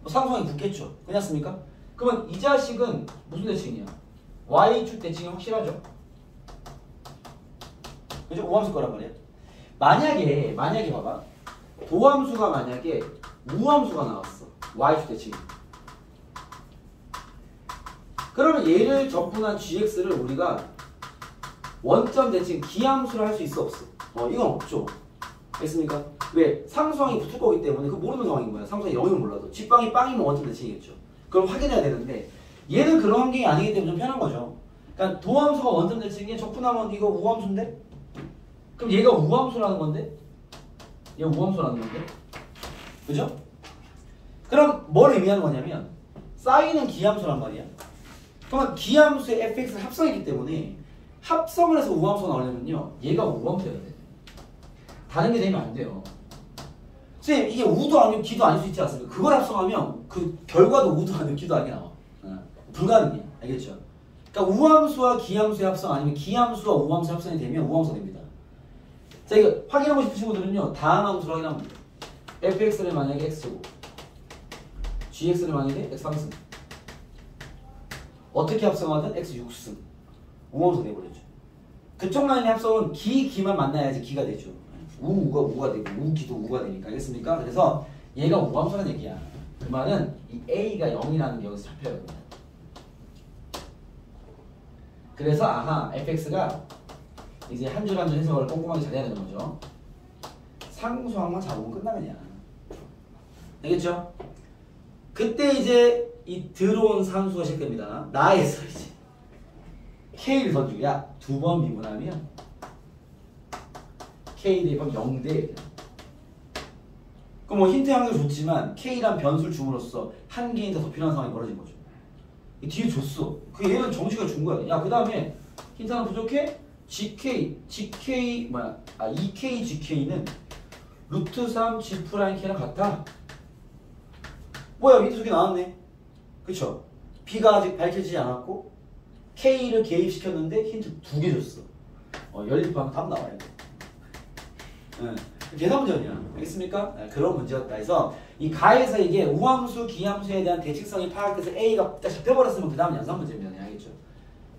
뭐 상수항이 붙겠죠. 그렇습니까? 그러면 이 자식은 무슨 대칭이야? y축 대칭이 확실하죠? 그죠? 우함수 거란 말이야. 만약에 봐봐. 도함수가 만약에 우함수가 나왔어. y축 대칭. 그러면 얘를 적분한 gx를 우리가 원점 대칭 기함수를 할 수 있어 없어? 이건 없죠. 됐습니까? 왜? 상수항이 붙을 거기 때문에 그 모르는 상황인 거야. 상수항이 0이면 몰라도. 뒷방이 빵이면 원점 대칭이겠죠. 그럼 확인해야 되는데 얘는 그런 환경이 아니기 때문에 좀 편한 거죠. 그러니까 도함수가 원점 대칭에 적분하면 이거 우함수인데? 그럼 얘가 우함수라는 건데? 얘가 우함수라는 건데? 그죠? 그럼 뭘 의미하는 거냐면 사인은 기함수란 말이야. 그러면 기함수의 fx를 합성했기 때문에 합성을 해서 우함수가 나오려면요 얘가 우함수여야 돼. 다른 게 되면 안 돼요. 선생님 이게 우도 아니고 기도 아닐 수 있지 않습니까? 그걸 합성하면 그 결과도 우도 아니고 기도 아니게 나와. 불가능해. 알겠죠? 그러니까 우함수와 기함수의 합성 아니면 기함수와 우함수 합성이 되면 우함수가 됩니다. 자 이거 확인하고 싶으신 분들은요 다음 함수로 확인하면 돼요. fx를 만약에 x제곱 gx를 만약에 x3승 어떻게 합성하든 x6승 우함수가 돼버렸죠. 그쪽 라인의 합성은 기만 만나야지 기가 되죠. 우가 되고 우기도 우가 되니까. 알겠습니까? 그래서 얘가 우함수라는 얘기야. 그 말은 이 a가 0이라는 게 여기서 잡혀요. 그래서 아하 fx가 이제 한 줄 한 줄 해석을 꼼꼼하게 잘해야 되는 거죠. 상수항만 잡으면 끝나면이야. 알겠죠? 그때 이제 이 들어온 상수가 시작됩니다. 나에서 이제 K를 던지고 야, 2번 미분하면 K 대입하면 0대 그럼 뭐 힌트 확률 좋지만 K란 변수를 줌으로써 한 개인 더 필요한 상황이 벌어진 거죠. 뒤에 줬어. 그 얘는 정식을 준 거야. 야, 그 다음에 힌트 하나 부족해? EK, GK는 루트 3 G 프라임 K랑 같아. 뭐야, 힌트 2개 나왔네. 그쵸? B가 아직 밝혀지지 않았고 K를 개입시켰는데 힌트 2개 줬어. 연립하면 답 나와야 돼. 계산 문제냐? 알겠습니까? 그런 문제였다. 해서 이 가에서 이게 우함수, 기함수에 대한 대칭성이 파악돼서 A가 딱 잡혀버렸으면 그 다음 연산 문제입니다. 알겠죠?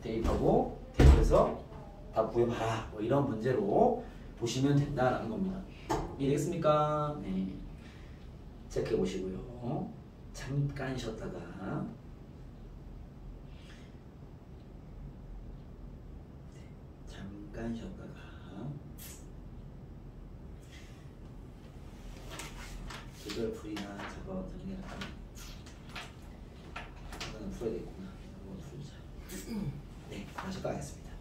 대입하고 대입해서 답 구해봐라. 뭐 이런 문제로 보시면 된다라는 겁니다. 이해되겠습니까? 네. 체크해 보시고요. 잠깐 쉬었다가 잠깐 쉬었다가 이걸 풀이나 저거 정리를 하면 이거는 풀어야 되겠구나. 이거 풀자. 네, 다시 가겠습니다.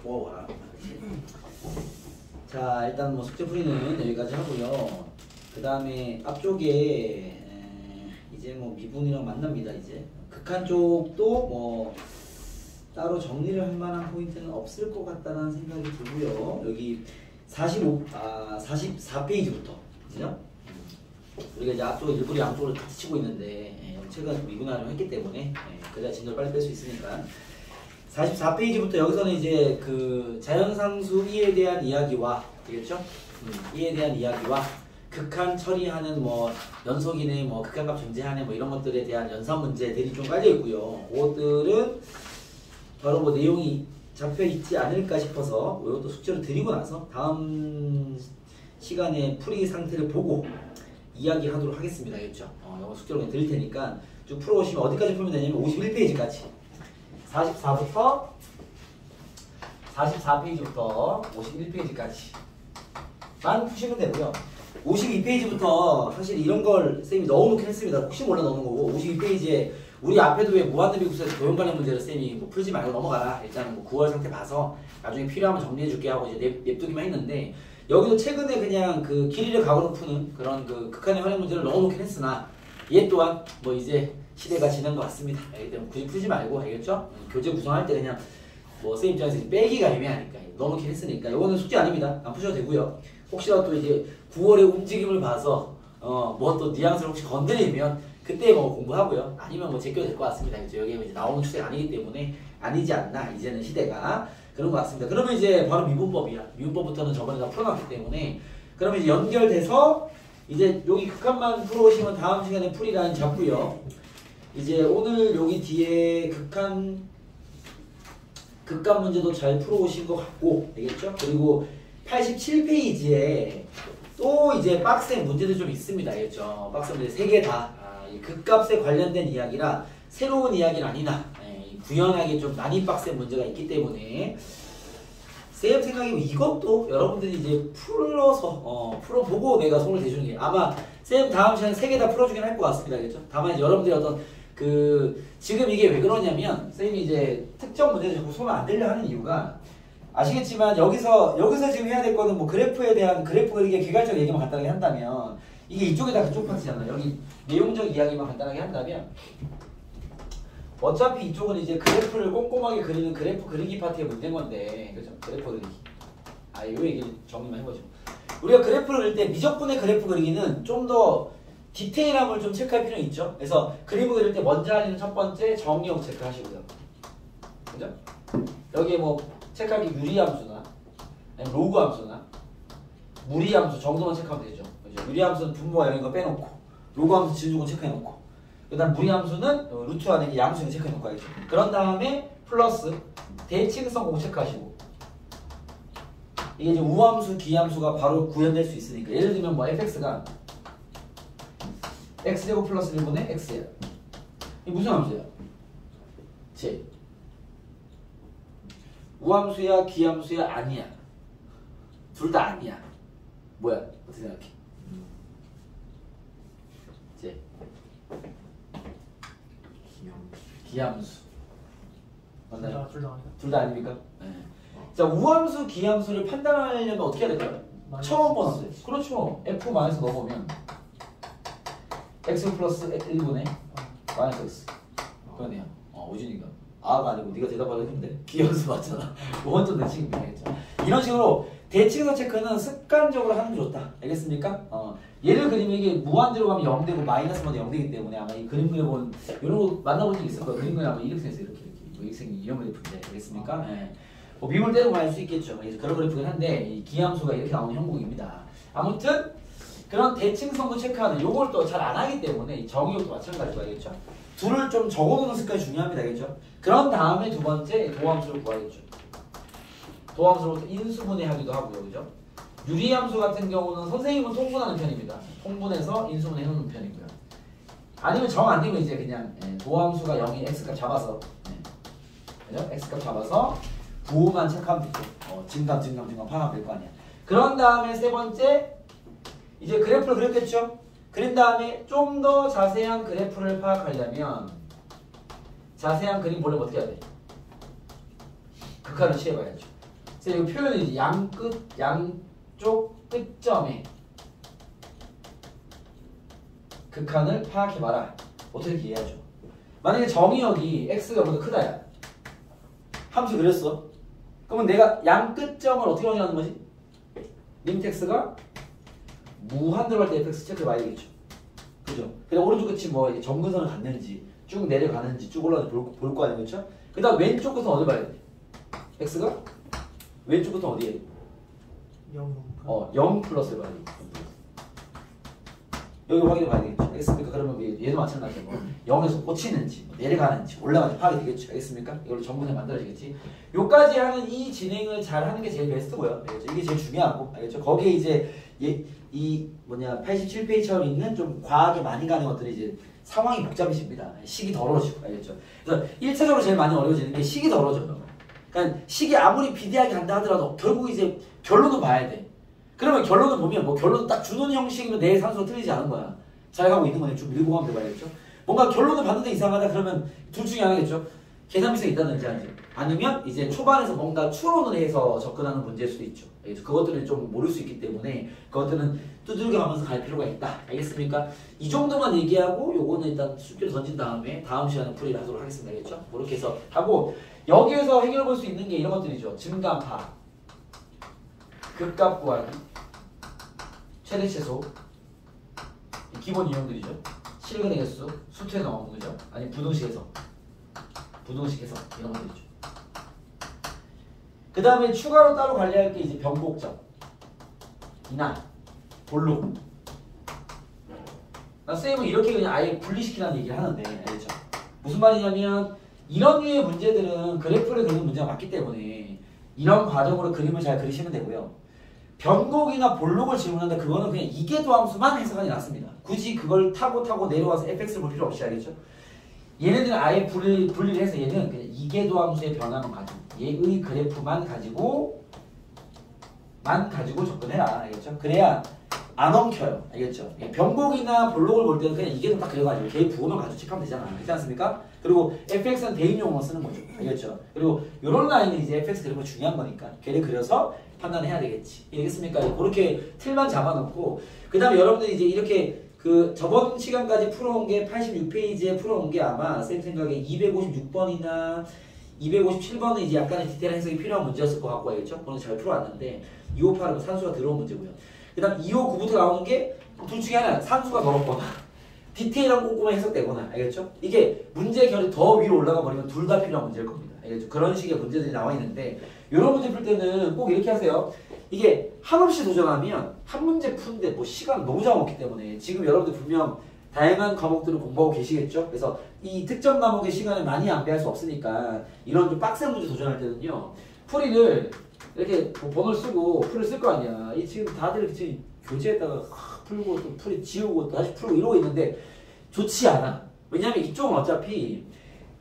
구워라. 자, 일단 뭐 숙제 풀이는 여기까지 하고요. 그 다음에 앞쪽에 이제 뭐 미분이랑 만납니다. 이제 극한 쪽도 뭐 따로 정리를 할 만한 포인트는 없을 것 같다는 생각이 들고요. 여기 44페이지부터 그죠? 우리가 이제 앞쪽 일부러 양쪽을 같이 치고 있는데 최근 미분화를 했기 때문에 그래야 진도를 빨리 뺄 수 있으니까 44페이지부터 여기서는 이제 그 자연상수 이에 대한 이야기와 되겠죠? 이에 대한 이야기와 극한 처리하는 뭐 연속이네 뭐 극한값 존재하네 뭐 이런 것들에 대한 연산 문제들이 좀 깔려 있고요. 그것들은 바로 뭐 내용이 잡혀 있지 않을까 싶어서 이것도 숙제를 드리고 나서 다음 시간에 풀이 상태를 보고 이야기하도록 하겠습니다. 알겠죠? 이거 숙제로 그냥 드릴 테니까 쭉 풀어오시면 어디까지 풀면 되냐면 51페이지까지 44페이지부터 51페이지까지만 푸시면 되고요. 52페이지부터 사실 이런 걸 쌤이 넣어놓긴 했습니다. 혹시 몰라 넣는 거고 52페이지에 우리 앞에도 왜 무한대비급수에서 도형 관련 문제를 쌤이 뭐 풀지 말고 넘어가라. 일단 뭐 9월 상태 봐서 나중에 필요하면 정리해줄게 하고 이제 냅두기만 했는데 여기도 최근에 그냥 그 길이를 각으로 푸는 그런 그 극한의 활용 문제를 넣어놓긴 했으나 얘 또한 뭐 이제 시대가 지난 것 같습니다. 알기 때문에 굳이 풀지 말고 알겠죠? 교재 구성할 때 그냥 뭐 쌤 입장에서 빼기가 애매하니까 넣어놓긴 했으니까 이거는 숙제 아닙니다. 안 푸셔도 되고요. 혹시라도 또 이제 9월의 움직임을 봐서 뭐 또 뉘앙스를 혹시 건드리면 그때 뭐 공부하고요. 아니면 뭐 제껴도 될 것 같습니다. 그렇죠? 여기 이제 나오는 추세가 아니기 때문에 아니지 않나 이제는 시대가 그런 것 같습니다. 그러면 이제 바로 미분법이야. 미분법부터는 저번에 다 풀어놨기 때문에 그러면 이제 연결돼서 이제 여기 극한만 풀어오시면 다음 시간에 풀이 라인 잡고요. 이제 오늘 여기 뒤에 극한 문제도 잘 풀어오신 것 같고 되겠죠? 그리고 87페이지에 또 이제 빡센 문제들 좀 있습니다. 알겠죠? 빡센 문제 3개 다 극값에 관련된 이야기라 새로운 이야기는 아니나 구현하기 좀 많이 빡센 문제가 있기 때문에 쌤 생각이면 이것도 여러분들이 이제 풀어서 풀어보고 내가 손을 대주는 게 아마 쌤 다음 시간에 3개 다 풀어주긴 할 것 같습니다. 알겠죠? 다만 이제 여러분들이 어떤 지금 이게 왜 그러냐면 쌤이 이제 특정 문제를 자꾸 손을 안 대려 하는 이유가 아시겠지만 여기서 지금 해야 될 거는 뭐 그래프에 대한 그래프 그리기의 개괄적 얘기만 간단하게 한다면 이게 이쪽에다 그쪽 파트잖아요. 여기 내용적 이야기만 간단하게 한다면 어차피 이쪽은 이제 그래프를 꼼꼼하게 그리는 그래프 그리기 파트의 문제인 건데 그죠? 그래프 그리기 요 얘기를 정리만 해보죠. 우리가 그래프를 그릴 때 미적분의 그래프 그리기는 좀 더 디테일함을 좀 체크할 필요는 있죠. 그래서 그림을 그릴 때 먼저 하는 첫 번째 정의형 체크하시고요. 그죠? 여기에 뭐 체크할 게 유리함수나 아니면 로그함수나 무리함수 정도만 체크하면 되죠. 그죠? 유리함수는 분모와 영인 거 빼놓고 로그함수 진수분 체크해놓고 그 다음 무리함수는 루트 안에 양수는 체크해놓고 알겠죠? 그런 다음에 플러스 대칭성 공 체크하시고 이게 이제 우함수, 기함수가 바로 구현될 수 있으니까 예를 들면 뭐 fx가 x제곱 플러스 1분의 x야. 이게 무슨 함수야? 제 우함수야 기함수야 아니야. 둘 다 아니야. 뭐야? 어떻게 생각해? 제 기함수 맞나요? 둘 다 아니야. 둘 다 아닙니까? 네. 자 우함수 기함수를 판단하려면 어떻게 해야 될까요? 처음 번째 그렇죠. f-에서 넣어보면 x 플러스 1분의 마이너스 x 그러네요. 오준이가 아가 아니고 네가 대답하려 했는데 기함수 맞잖아. 원점 대칭입니다. 알겠죠? 이런 식으로 대칭성 체크는 습관적으로 하는 게 좋다. 알겠습니까? 얘를 그리면 이게 무한대로 가면 0되고 마이너스마다 0되기 때문에 아마 이 그림 그려본 이런 거 만나본 적 있을 거예요. 그림 그리면 아마 이렇게 생겼어요. 이렇게 뭐 이렇게 생긴 이런 그래프인데 알겠습니까? 네. 뭐 미물 때도 할 수 있겠죠. 그래서 그런 그래프긴 한데 이 기함수가 이렇게 나오는 형국입니다. 아무튼 그런 대칭성도 체크하는 요걸 또 잘 안 하기 때문에 이 정의역도 마찬가지로 알겠죠? 둘을 좀 적어두는 습관이 중요합니다. 알겠죠? 그런 다음에 두 번째 도함수를 구하겠죠. 도함수로부터 인수분해하기도 하고요. 그죠? 유리함수 같은 경우는 선생님은 통분하는 편입니다. 통분해서 인수분해 해놓는 편이고요. 아니면 정 안 되면 이제 그냥 도함수가 0인 x값 잡아서 그죠? x값 잡아서 부호만 체크하면 되죠. 증감 파악하면 될 거 아니야. 그런 다음에 세 번째 이제 그래프를 그렸겠죠? 그린 다음에 좀 더 자세한 그래프를 파악하려면 자세한 그림 보려면 어떻게 해야 돼? 극한을 취해봐야죠. 그래서 이 표현이 양쪽 끝점에 극한을 파악해봐라. 어떻게 이해하죠? 만약에 정의역이 x가 0보다 크다야. 함수 그렸어. 그러면 내가 양 끝점을 어떻게 확인하는 거지? 리미트 x가 무한 들어갈 때 fx 체크해봐야 되겠죠. 그죠? 그냥 오른쪽 끝이 뭐 점근선을 갖는지 쭉 내려가는지 쭉 올라가는지 볼 거 아니에요. 그렇죠? 그 다음 왼쪽 끝은 어디 봐야 돼? x가 왼쪽 끝은 어디에? 0 플러스를 봐야 돼. 여기 확인해 봐야 되겠죠. 알겠습니까? 그러면 얘도 마찬가지로 뭐 0에서 꽂히는지 내려가는지 올라가는지 파악이 되겠죠. 알겠습니까? 이걸로 정분해 만들어지겠지. 요까지 하는 이 진행을 잘 하는 게 제일 베스트고요. 알겠죠? 이게 제일 중요하고 알겠죠? 거기에 이제 이 87페이지처럼 있는 좀 과하게 많이 가는 것들이 이제 상황이 복잡해집니다. 식이 더러워지고 알겠죠? 그래서 1차적으로 제일 많이 어려워지는 게 식이 더러워져요. 그러니까 식이 아무리 비대하게 간다 하더라도 결국 이제 결론은 봐야 돼. 그러면 결론을 보면 뭐 결론 딱 주는 형식이면 내 산수가 틀리지 않은 거야. 잘 가고 있는 거네. 좀 밀고 가면 되겠죠. 뭔가 결론을 봤는데 이상하다 그러면 둘 중에 하나겠죠. 계산미스가 있다든지 아니면 이제 초반에서 뭔가 추론을 해서 접근하는 문제일 수도 있죠. 그것들을 좀 모를 수 있기 때문에 그것들은 두들겨 가면서 갈 필요가 있다. 알겠습니까? 이 정도만 얘기하고 요거는 일단 숙제를 던진 다음에 다음 시간에 풀이를 하도록 하겠습니다. 알겠죠? 그렇게 해서 하고 여기에서 해결해 볼 수 있는 게 이런 것들이죠. 증감파, 극값 구하기, 최대 최소, 기본 유형들이죠. 실근의 개수, 수투에 나오는 거죠. 아니 부등식 해석 이런 것들이죠. 그 다음에 추가로 따로 관리할 게 이제 변곡점, 이나, 볼록. 쌤은 이렇게 그냥 아예 분리시키라는 얘기를 하는데 알겠죠? 무슨 말이냐면 이런 류의 문제들은 그래프를 그리는 문제가 맞기 때문에 이런 과정으로 그림을 잘 그리시면 되고요. 변곡이나 볼록을 질문하는데 그거는 그냥 이계도함수만 해석하는 게 낫습니다. 굳이 그걸 타고 내려와서 fx를 볼 필요 없이 알겠죠? 얘네들은 아예 분리를 해서 얘는 그냥 이계도함수의 변화만 가지고 얘의 그래프만 가지고 접근해라. 알겠죠? 그래야 안 엉켜요. 알겠죠? 변곡이나 볼록을 볼 때는 그냥 이계도 딱 그려가지고 걔의 부호만 가지고 체크하면 되잖아. 그렇지 않습니까? 그리고 fx는 대입용어만 쓰는 거죠. 알겠죠? 그리고 이런 라인은 이제 fx 그리고 중요한 거니까 걔를 그려서 판단해야 되겠지. 알겠습니까? 그렇게 틀만 잡아놓고 그 다음에 여러분들이 이제 이렇게 그 저번 시간까지 풀어온 게 86페이지에 풀어온 게 아마 쌤 생각에 256번이나 257번은 이제 약간의 디테일한 해석이 필요한 문제였을 것 같고 알겠죠? 그건 잘 풀어왔는데 258은 산수가 들어온 문제고요. 그 다음 259부터 나오는 게 둘 중에 하나 산수가 더럽거나 디테일한 꼼꼼한 해석되거나 알겠죠? 이게 문제 결이 더 위로 올라가 버리면 둘 다 필요한 문제일 겁니다. 알겠죠? 그런 식의 문제들이 나와 있는데 이런 문제 풀 때는 꼭 이렇게 하세요. 이게 한없이 도전하면 한 문제 푸는데 뭐 시간 너무 잡아먹기 때문에 지금 여러분들 분명 다양한 과목들을 공부하고 계시겠죠? 그래서 이 특정 과목의 시간을 많이 낭비할 수 없으니까 이런 좀 빡센 문제 도전할 때는요 풀이를 이렇게 뭐 번호를 쓰고 풀을 쓸 거 아니야. 이 지금 다들 이렇게 교재에다가 풀고 또 풀이 지우고 또 다시 풀고 이러고 있는데 좋지 않아. 왜냐면 이쪽은 어차피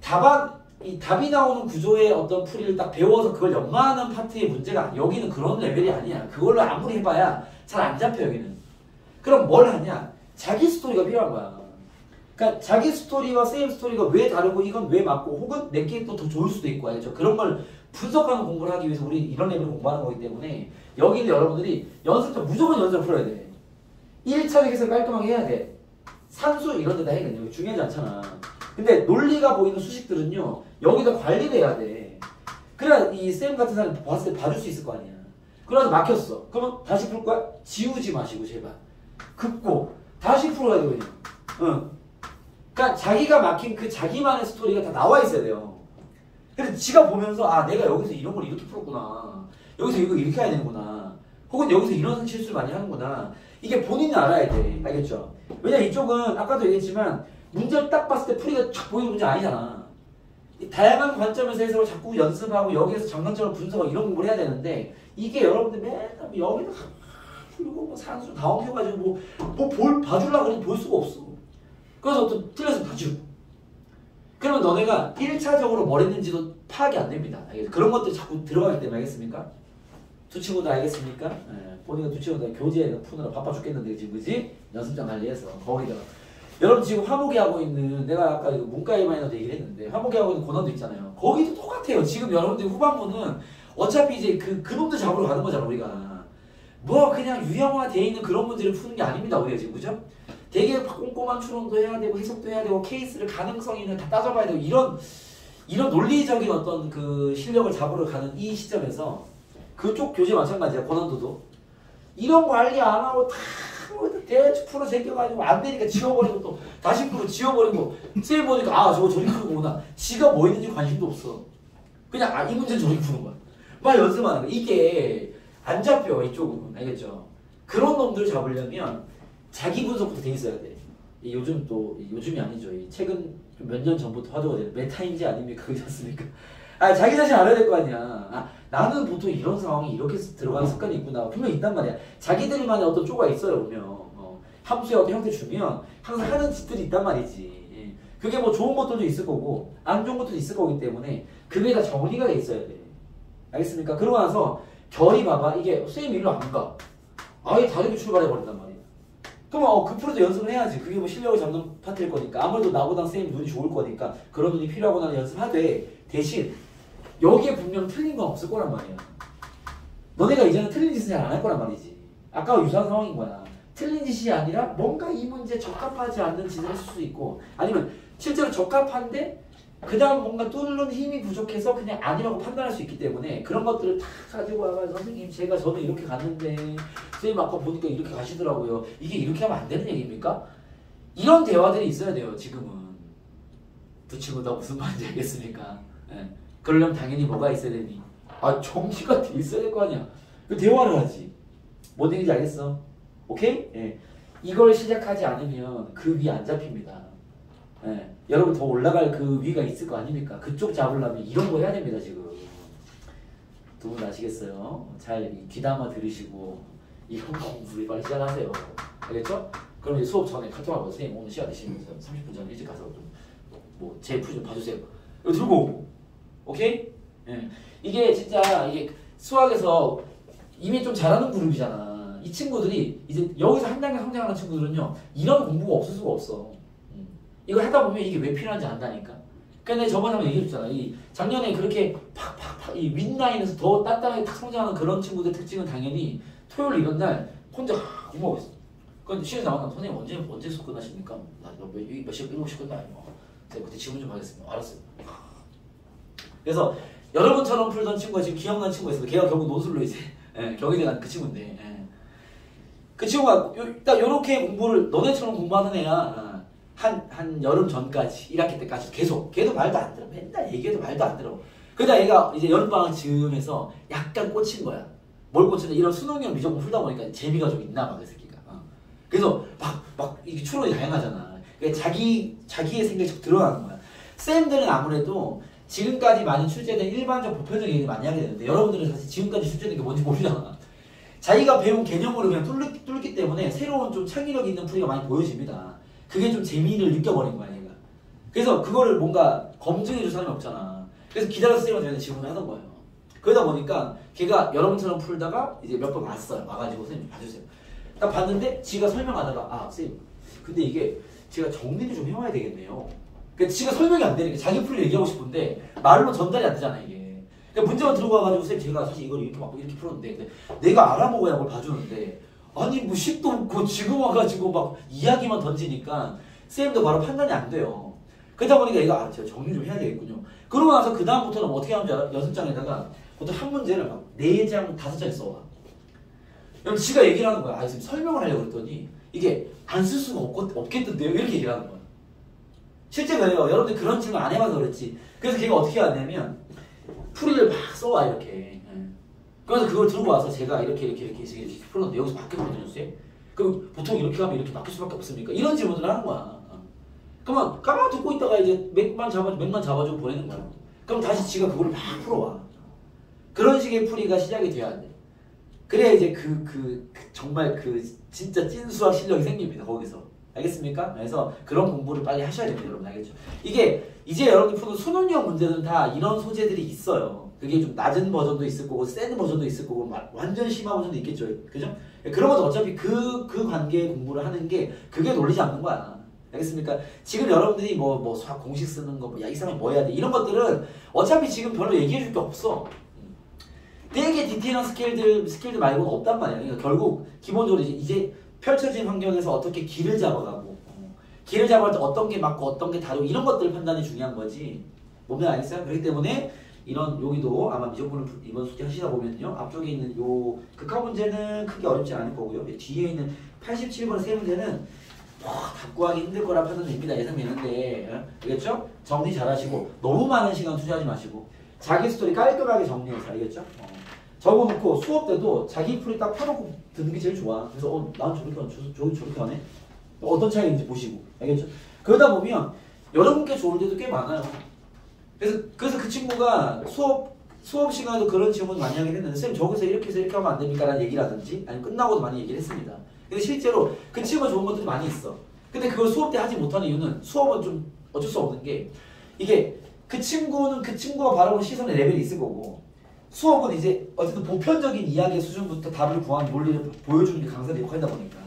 답이 나오는 구조의 어떤 풀이를 딱 배워서 그걸 연마하는 파트의 문제가 여기는 그런 레벨이 아니야. 그걸로 아무리 해봐야 잘 안 잡혀 여기는. 그럼 뭘 하냐? 자기 스토리가 필요한 거야. 그러니까 자기 스토리와 쌤 스토리가 왜 다르고 이건 왜 맞고 혹은 내게 또 더 좋을 수도 있고 알죠? 그런 걸 분석하는 공부를 하기 위해서 우리 이런 레벨을 공부하는 거기 때문에 여기는 여러분들이 연습 무조건 연습을 풀어야 돼. 1차 해석을 깔끔하게 해야 돼. 산수 이런 데다 해야겠네. 중요하지 않잖아. 근데 논리가 보이는 수식들은요 여기다 관리를 해야 돼. 그래야 이 쌤 같은 사람이 봤을 때 봐줄 수 있을 거 아니야. 그래서 막혔어. 그러면 다시 풀 거야? 지우지 마시고 제발 긋고 다시 풀어야 돼 그냥. 응. 그러니까 자기가 막힌 그 자기만의 스토리가 다 나와 있어야 돼요. 그래서 지가 보면서 아 내가 여기서 이런 걸 이렇게 풀었구나. 여기서 이거 이렇게 해야 되는구나. 혹은 여기서 이런 실수를 많이 하는구나. 이게 본인이 알아야 돼. 알겠죠? 왜냐면 이쪽은 아까도 얘기했지만 문제를 딱 봤을 때 풀이가 쫙 보이는 문제 아니잖아. 다양한 관점에서 해석을 자꾸 연습하고 여기에서 장단점을 분석하고 이런 공부를 해야 되는데 이게 여러분들 맨날 여기다 풀고 뭐 산수 다 엉켜가지고 뭐 봐주려고 그러면 볼 수가 없어. 그래서 또 틀렸으면 다 주. 그러면 너네가 1차적으로 뭘 했는지도 파악이 안 됩니다. 알겠죠? 그런 것들이 자꾸 들어가기 때문에 알겠습니까? 두 친구들 알겠습니까? 예, 본인가 두 친구들 교재에 푸느라 바빠 죽겠는데 지금 그지? 연습장 관리해서 거기다가 여러분 지금 화목이 하고 있는 내가 아까 이거 문과에 마이너도 얘기를 했는데 화목이 하고 있는 고난도 있잖아요. 거기도 똑같아요. 지금 여러분들 후반부는 어차피 이제 그 놈들 잡으러 가는 거잖아 우리가. 뭐 그냥 유형화되어 있는 그런 문제를 푸는 게 아닙니다 우리가 지금 그죠? 되게 꼼꼼한 추론도 해야 되고 해석도 해야 되고 케이스를 가능성 있는 다 따져봐야 되고 이런 논리적인 어떤 그 실력을 잡으러 가는 이 시점에서 그쪽 교재 마찬가지야 고난도도 이런 관리 안 하고 다 대충 풀어 제껴가지고 안 되니까 지워버리고 또 다시 풀어 지워버리고 쌤 보니까 아 저거 저리 푸는 거구나 지가 뭐 있는지 관심도 없어 그냥 아 이 문제는 저렇게 푸는 거야 막 연습하는 거야 이게 안 잡혀 이쪽은 알겠죠? 그런 놈들 잡으려면 자기 분석부터 돼 있어야 돼. 요즘 또 요즘이 아니죠. 최근 몇 년 전부터 화두가 되는 메타인지 아닙니까? 그렇지 않습니까? 아 자기 자신 알아야 될 거 아니야. 아 나는 보통 이런 상황이 이렇게 들어가는 습관이 있구나. 분명 있단 말이야. 자기들만의 어떤 쪼가 있어요 보면. 함수의 어떤 형태 주면 항상 하는 짓들이 있단 말이지. 예. 그게 뭐 좋은 것들도 있을 거고 안 좋은 것도 있을 거기 때문에 그게 다 정리가 돼 있어야 돼. 알겠습니까? 그러고 나서 결이 봐봐. 이게 선생님 일로 안 가. 아예 다르게 출발해 버린단 말이야. 그럼 그 프로도 연습을 해야지. 그게 뭐 실력을 잡는 파트일 거니까. 아무래도 나보다 선생님 눈이 좋을 거니까 그런 눈이 필요하고 나는 연습하되 대신 여기에 분명 틀린 건 없을 거란 말이야. 너네가 이제는 틀린 짓을 잘 안 할 거란 말이지. 아까와 유사한 상황인 거야. 틀린 짓이 아니라 뭔가 이 문제에 적합하지 않는 짓을 했을 수도 있고 아니면 실제로 적합한데 그 다음 뭔가 뚫는 힘이 부족해서 그냥 아니라고 판단할 수 있기 때문에 그런 것들을 다 가지고 와가지고 선생님 저는 이렇게 갔는데 선생님 아까 보니까 이렇게 가시더라고요. 이게 이렇게 하면 안 되는 얘기입니까? 이런 대화들이 있어야 돼요 지금은. 두 친구 다 무슨 말인지 알겠습니까? 예. 그러려면 당연히 뭐가 있어야 되니? 아 정리가 돼 있어야 될 거 아니야. 그 대화를 하지. 뭔 얘기인지 알겠어? 오케이? 예. 이걸 시작하지 않으면 그 위 안 잡힙니다. 예. 여러분 더 올라갈 그 위가 있을 거 아닙니까? 그쪽 잡으려면 이런 거 해야 됩니다 지금. 두 분 아시겠어요? 잘 귀담아 들으시고 이런 공부를 빨리 시작하세요. 알겠죠? 그럼 이제 수업 전에 카톡하고 선생님 오늘 시간 되시면서 30분 전에 일찍 가서 뭐 제 풀 좀 봐주세요. 이거 들고 오고. 오케이? 예. 이게 진짜 이게 수학에서 이미 좀 잘하는 그룹이잖아. 이 친구들이 이제 여기서 한 단계 성장하는 친구들은요 이런 공부가 없을 수가 없어. 이걸 하다 보면 이게 왜 필요한지 안다니까. 그러니까 내가 저번에 한번 얘기했잖아. 이 작년에 그렇게 팍팍팍 이 윗라인에서 더 단단하게 탁 성장하는 그런 친구들 특징은 당연히 토요일 이런 날 혼자 공부하고 있어. 그런데 시에서 나왔나 선생님 언제 수업 끝나십니까? 몇 시 7시 끝나요. 제가 그때 질문 좀 하겠습니다. 알았어요. 그래서 여러분처럼 풀던 친구가 지금 기억나는 친구가 있어도 걔가 결국 논술로 이제 경희대 간 그 친구인데 그 친구가 딱 요렇게 공부를 너네처럼 공부하는 애야. 한 여름 전까지 1학기 때까지 계속 걔도 말도 안 들어. 맨날 얘기해도 말도 안 들어. 그러다 얘가 이제 여름방학 즈음에서 약간 꽂힌 거야. 뭘 꽂혔냐 이런 수능형 미적분 풀다 보니까 재미가 좀 있나 봐 그 새끼가. 그래서 막 이게 추론이 다양하잖아. 그러니까 자기의 생각이 좀 드러나는 거야. 쌤들은 아무래도 지금까지 많이 출제된 일반적 보편적 얘기를 많이 하게 되는데 여러분들은 사실 지금까지 출제된 게 뭔지 모르잖아. 자기가 배운 개념으로 그냥 뚫기 때문에 새로운 좀 창의력 있는 풀이가 많이 보여집니다. 그게 좀 재미를 느껴버린 거야 얘가. 그래서 그거를 뭔가 검증해줄 사람이 없잖아. 그래서 기다려서 쌤한테 질문을 하던 거예요. 그러다 보니까 걔가 여러분처럼 풀다가 이제 몇 번 왔어요. 와가지고 선생님 봐주세요. 딱 봤는데 지가 설명하다가 아 선생님 근데 이게 제가 정리를 좀 해와야 되겠네요. 그러니까 지가 설명이 안 되니까 자기 풀을 얘기하고 싶은데 말로 전달이 안 되잖아 이게. 그러니까 문제만 들고 와가지고 선생님 제가 사실 이걸 이렇게 풀었는데 근데 내가 알아먹어야 뭘 봐주는데 아니 뭐 식도 없고 지금 와가지고 막 이야기만 던지니까 쌤도 바로 판단이 안 돼요. 그러다 보니까 얘가 제가 정리 좀 해야 되겠군요. 그러고 나서 그 다음부터는 어떻게 하는지 알아? 연습장에다가 보통 한 문제를 막 4장, 5장 써와. 그럼 지가 얘기를 하는 거야. 지금 설명을 하려고 그랬더니 이게 안 쓸 수가 없겠던데요? 이렇게 얘기를 하는 거야. 실제 그래요. 여러분들 그런 질문 안 해봐서 그렇지. 그래서 걔가 어떻게 하냐면 풀이를 막 써와 이렇게. 그래서 그걸 들고 와서 제가 이렇게 풀었는데 여기서 바뀌어 보여주세요. 그럼 보통 이렇게 하면 이렇게 바뀔 수밖에 없습니까? 이런 질문을 하는 거야. 그러면 가만 듣고 있다가 이제 맥만 잡아주고 보내는 거야. 그럼 다시 지가 그걸 막 풀어와. 그런 식의 풀이가 시작이 돼야 돼. 그래야 이제 정말 진짜 찐 수학 실력이 생깁니다. 거기서. 알겠습니까? 그래서 그런 공부를 빨리 하셔야 됩니다. 여러분 알겠죠? 이게 이제 여러분이 푸는 수능형 문제는 다 이런 소재들이 있어요. 그게 좀 낮은 버전도 있을 거고 센 버전도 있을 거고 완전 심한 버전도 있겠죠. 그죠? 그런 것도 어차피 그 관계의 공부를 하는 게 그게 놀리지 않는 거야. 알겠습니까? 지금 여러분들이 뭐 수학 공식 쓰는 거, 야, 이 사람이 뭐 해야 돼? 이런 것들은 어차피 지금 별로 얘기해 줄 게 없어. 되게 디테일한 스킬들 말고는 없단 말이야. 그러니까 결국 기본적으로 이제 펼쳐진 환경에서 어떻게 길을 잡아가고, 길을 잡아갈 때 어떤 게 맞고 어떤 게 다르고 이런 것들 판단이 중요한 거지. 뭔지 알겠어요? 그렇기 때문에 이런 여기도 아마 미적분을 이번 숙제 하시다 보면요. 앞쪽에 있는 요 극한 문제는 크게 어렵지 않을 거고요. 뒤에 있는 87번 세 문제는 답 구하기 힘들 거라 판단됩니다. 예상되는데 알겠죠? 정리 잘하시고 너무 많은 시간 투자하지 마시고 자기 스토리 깔끔하게 정리해서 알겠죠? 적어놓고 수업 때도 자기 풀이 딱 펴놓고 듣는 게 제일 좋아. 그래서 난 저렇게 하네? 어떤 차이인지 보시고 알겠죠? 그러다 보면 여러분께 좋을 때도 꽤 많아요. 그래서 그 친구가 수업 시간에도 그런 질문 많이 하긴 했는데 선생님 저기서 이렇게 해서 이렇게 하면 안 됩니까? 라는 얘기라든지 아니면 끝나고도 많이 얘기를 했습니다. 근데 실제로 그 친구가 좋은 것들이 많이 있어. 근데 그걸 수업 때 하지 못하는 이유는 수업은 좀 어쩔 수 없는 게 이게 그 친구는 그 친구가 바라보는 시선의 레벨이 있을 거고 수업은 이제 어쨌든 보편적인 이야기의 수준부터 답을 구하는 논리를 보여주는 게 강사의 역할이다 보니까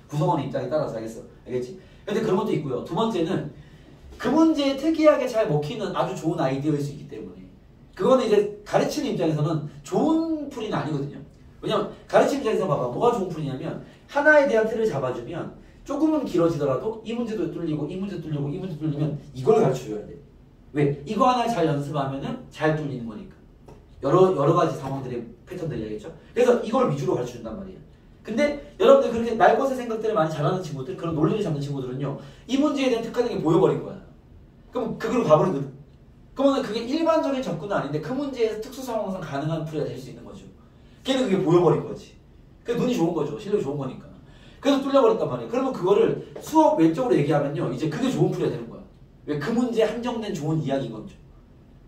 구성원의 입장에 따라서 알겠지? 근데 그런 것도 있고요. 두 번째는 그 문제에 특이하게 잘 먹히는 아주 좋은 아이디어일 수 있기 때문에 그거는 이제 가르치는 입장에서는 좋은 풀이는 아니거든요. 왜냐면 가르치는 입장에서 봐봐. 뭐가 좋은 풀이냐면 하나에 대한 틀을 잡아주면 조금은 길어지더라도 이 문제도 뚫리고 이 문제도 뚫리고 이 문제도 뚫리면 이걸 가르쳐줘야 돼. 왜? 이거 하나 잘 연습하면은 잘 뚫리는 거니까. 여러 가지 상황들의 패턴들이 알겠죠? 그래서 이걸 위주로 가르쳐준단 말이에요. 근데 여러분들 그렇게 날 것의 생각들을 많이 잘하는 친구들, 그런 논리를 잡는 친구들은요, 이 문제에 대한 특화된 게 보여버린 거야. 그럼 그걸로 가버리거든. 그러면 그게 일반적인 접근은 아닌데 그 문제에서 특수 상황상 가능한 풀이가 될 수 있는 거죠. 걔는 그게 보여버린 거지. 그게 눈이 좋은 거죠. 실력이 좋은 거니까. 그래서 뚫려버렸단 말이에요. 그러면 그거를 수업 외적으로 얘기하면요, 이제 그게 좋은 풀이가 되는 거야. 왜? 그 문제에 한정된 좋은 이야기인 거죠.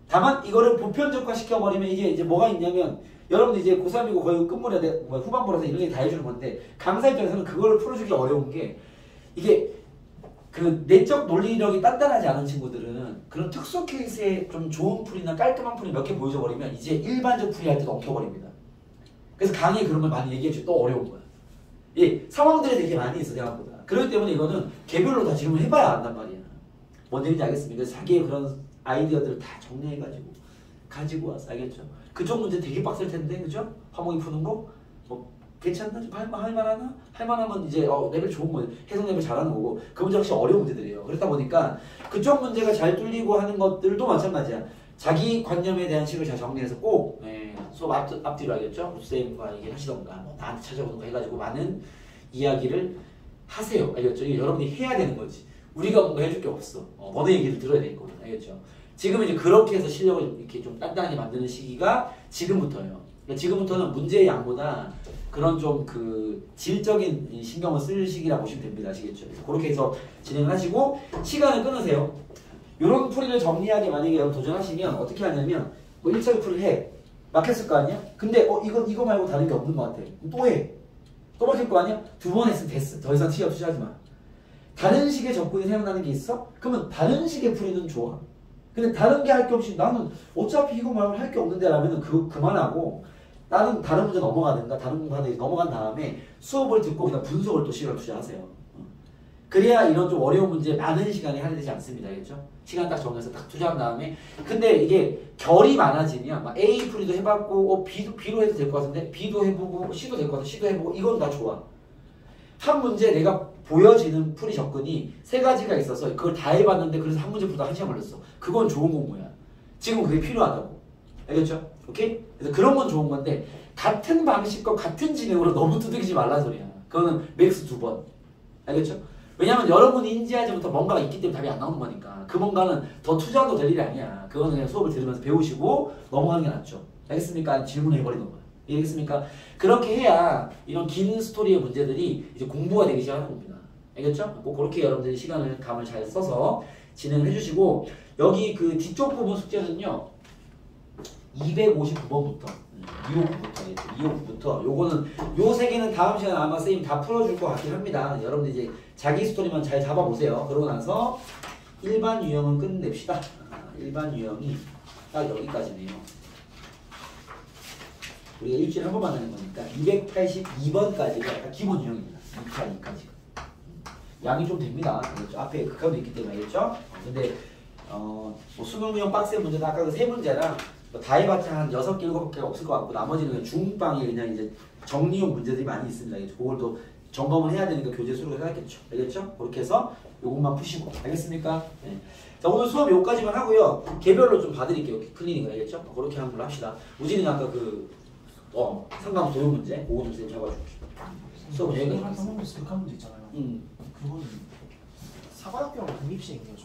다만 이거를 보편적화 시켜버리면 이게 이제 뭐가 있냐면 여러분들 이제 고3이고 거의 끝물이라 후반부라서 이런 게 다 해주는 건데 강사 입장에서는 그걸 풀어주기 어려운 게 이게 그 내적 논리력이 단단하지 않은 친구들은 그런 특수 케이스에 좀 좋은 풀이나 깔끔한 풀이 몇 개 보여줘버리면 이제 일반적 풀이 할 때도 엉켜버립니다. 그래서 강의에 그런 걸 많이 얘기해주기 또 어려운 거야. 예, 상황들이 되게 많이 있어 생각보다. 그렇기 때문에 이거는 개별로 다 질문을 해봐야 안단 말이야. 뭔 얘기인지 알겠습니까? 그래서 자기의 그런 아이디어들을 다 정리해가지고 가지고 와서 알겠죠? 그쪽 문제 되게 빡셀 텐데 그죠? 화목이 푸는 거? 뭐 괜찮나? 좀 할만하나? 할만하면 이제 레벨 좋은 거예요. 해석 레벨 잘하는 거고 그 문제 확실히 어려운 문제들이에요. 그렇다 보니까 그쪽 문제가 잘 뚫리고 하는 것들도 마찬가지야. 자기 관념에 대한 식을 잘 정리해서 꼭 수업 앞뒤로 알겠죠? 쌤과 얘기하시던가 뭐 나한테 찾아오는 거 해가지고 많은 이야기를 하세요. 알겠죠? 이게 여러분이 해야 되는 거지. 우리가 뭔가 해줄 게 없어. 너네 얘기를 들어야 되거든. 알겠죠? 지금은 이제 그렇게 해서 실력을 이렇게 좀 단단하게 만드는 시기가 지금부터예요. 그러니까 지금부터는 문제의 양보다 그런 좀 그 질적인 신경을 쓸 시기라 보시면 됩니다. 아시겠죠? 그래서 그렇게 해서 진행을 하시고 시간을 끊으세요. 이런 풀이를 정리하게 만약에 여러분 도전하시면 어떻게 하냐면 뭐 1차기 풀을 해. 막혔을 거 아니야? 근데 이거 말고 다른 게 없는 것 같아. 또 해. 또 막힐 거 아니야? 2번 했으면 됐어. 더 이상 시간 투자하지 마. 다른 식의 접근이 생각나는 게 있어? 그러면 다른 식의 풀이는 좋아. 근데 다른 게 할 게 없이 나는 어차피 이거 말고 할 게 없는데 라면 그만하고 나는 다른 문제 넘어가든가 다른 문제 넘어간 다음에 수업을 듣고 그다음 분석을 또 시간을 투자하세요. 그래야 이런 좀 어려운 문제에 많은 시간이 할애되지 않습니다. 알겠죠? 시간 딱 정해서 딱 투자한 다음에 근데 이게 결이 많아지면 막 A 풀이도 해봤고 B로 해도 될 것 같은데 B도 해보고 C도 될 것 같아 C도 해보고 이건 다 좋아. 한 문제 내가 보여지는 풀이 접근이 3가지가 있어서 그걸 다 해봤는데 그래서 한 문제 풀다 1시간 걸렸어. 그건 좋은 공부야. 지금 그게 필요하다고. 알겠죠? 오케이? 그래서 그런 건 좋은 건데 같은 방식과 같은 진행으로 너무 두들기지 말란 소리야. 그거는 맥스 2번. 알겠죠? 왜냐면 여러분이 인지하지 못한 뭔가가 있기 때문에 답이 안 나오는 거니까 그 뭔가는 더 투자도 될 일이 아니야. 그거는 그냥 수업을 들으면서 배우시고 넘어가는 게 낫죠. 알겠습니까? 질문해버리는 거야. 알겠습니까? 그렇게 해야 이런 긴 스토리의 문제들이 이제 공부가 되기 시작하는 겁니다. 알겠죠? 뭐 그렇게 여러분들이 감을 잘 써서 진행을 해주시고 여기 그 뒤쪽 부분 숙제는요 259번부터 259부터 259부터 요거는 요 세 개는 다음 시간에 아마 선생님 다 풀어줄 것 같긴 합니다. 여러분들 이제 자기 스토리만 잘 잡아보세요. 그러고 나서 일반 유형은 끝냅시다. 일반 유형이 딱 여기까지네요. 우리가 일주일에 한 번만 하는 거니까 282번까지가 기본 유형입니다. 282까지. 양이 좀 됩니다. 알겠죠? 앞에 극한도 있기 때문에 알겠죠? 근데 뭐 수능 유형 빡센 문제도 아까 그 세 문제랑 다 해봤자 한 6개, 7개가 없을 것 같고 나머지는 그냥 중빵에 그냥 이제 정리용 문제들이 많이 있습니다. 알겠죠? 그걸 또 점검을 해야 되니까 교재 수록을 해야겠죠. 알겠죠? 그렇게 해서 요것만 푸시고 알겠습니까? 네. 자 오늘 수업 요까지만 하고요. 개별로 좀 봐드릴게요. 클리닉을 알겠죠? 그렇게 하는 걸로 합시다. 우진이 아까 그 상담 도용 문제 그거 좀 선생님 잡아줄게요. 수업은 여기까지 하겠습니다. 성공했을 때 문제 있잖아요. 그거는 사관학교랑 독립시행이에요.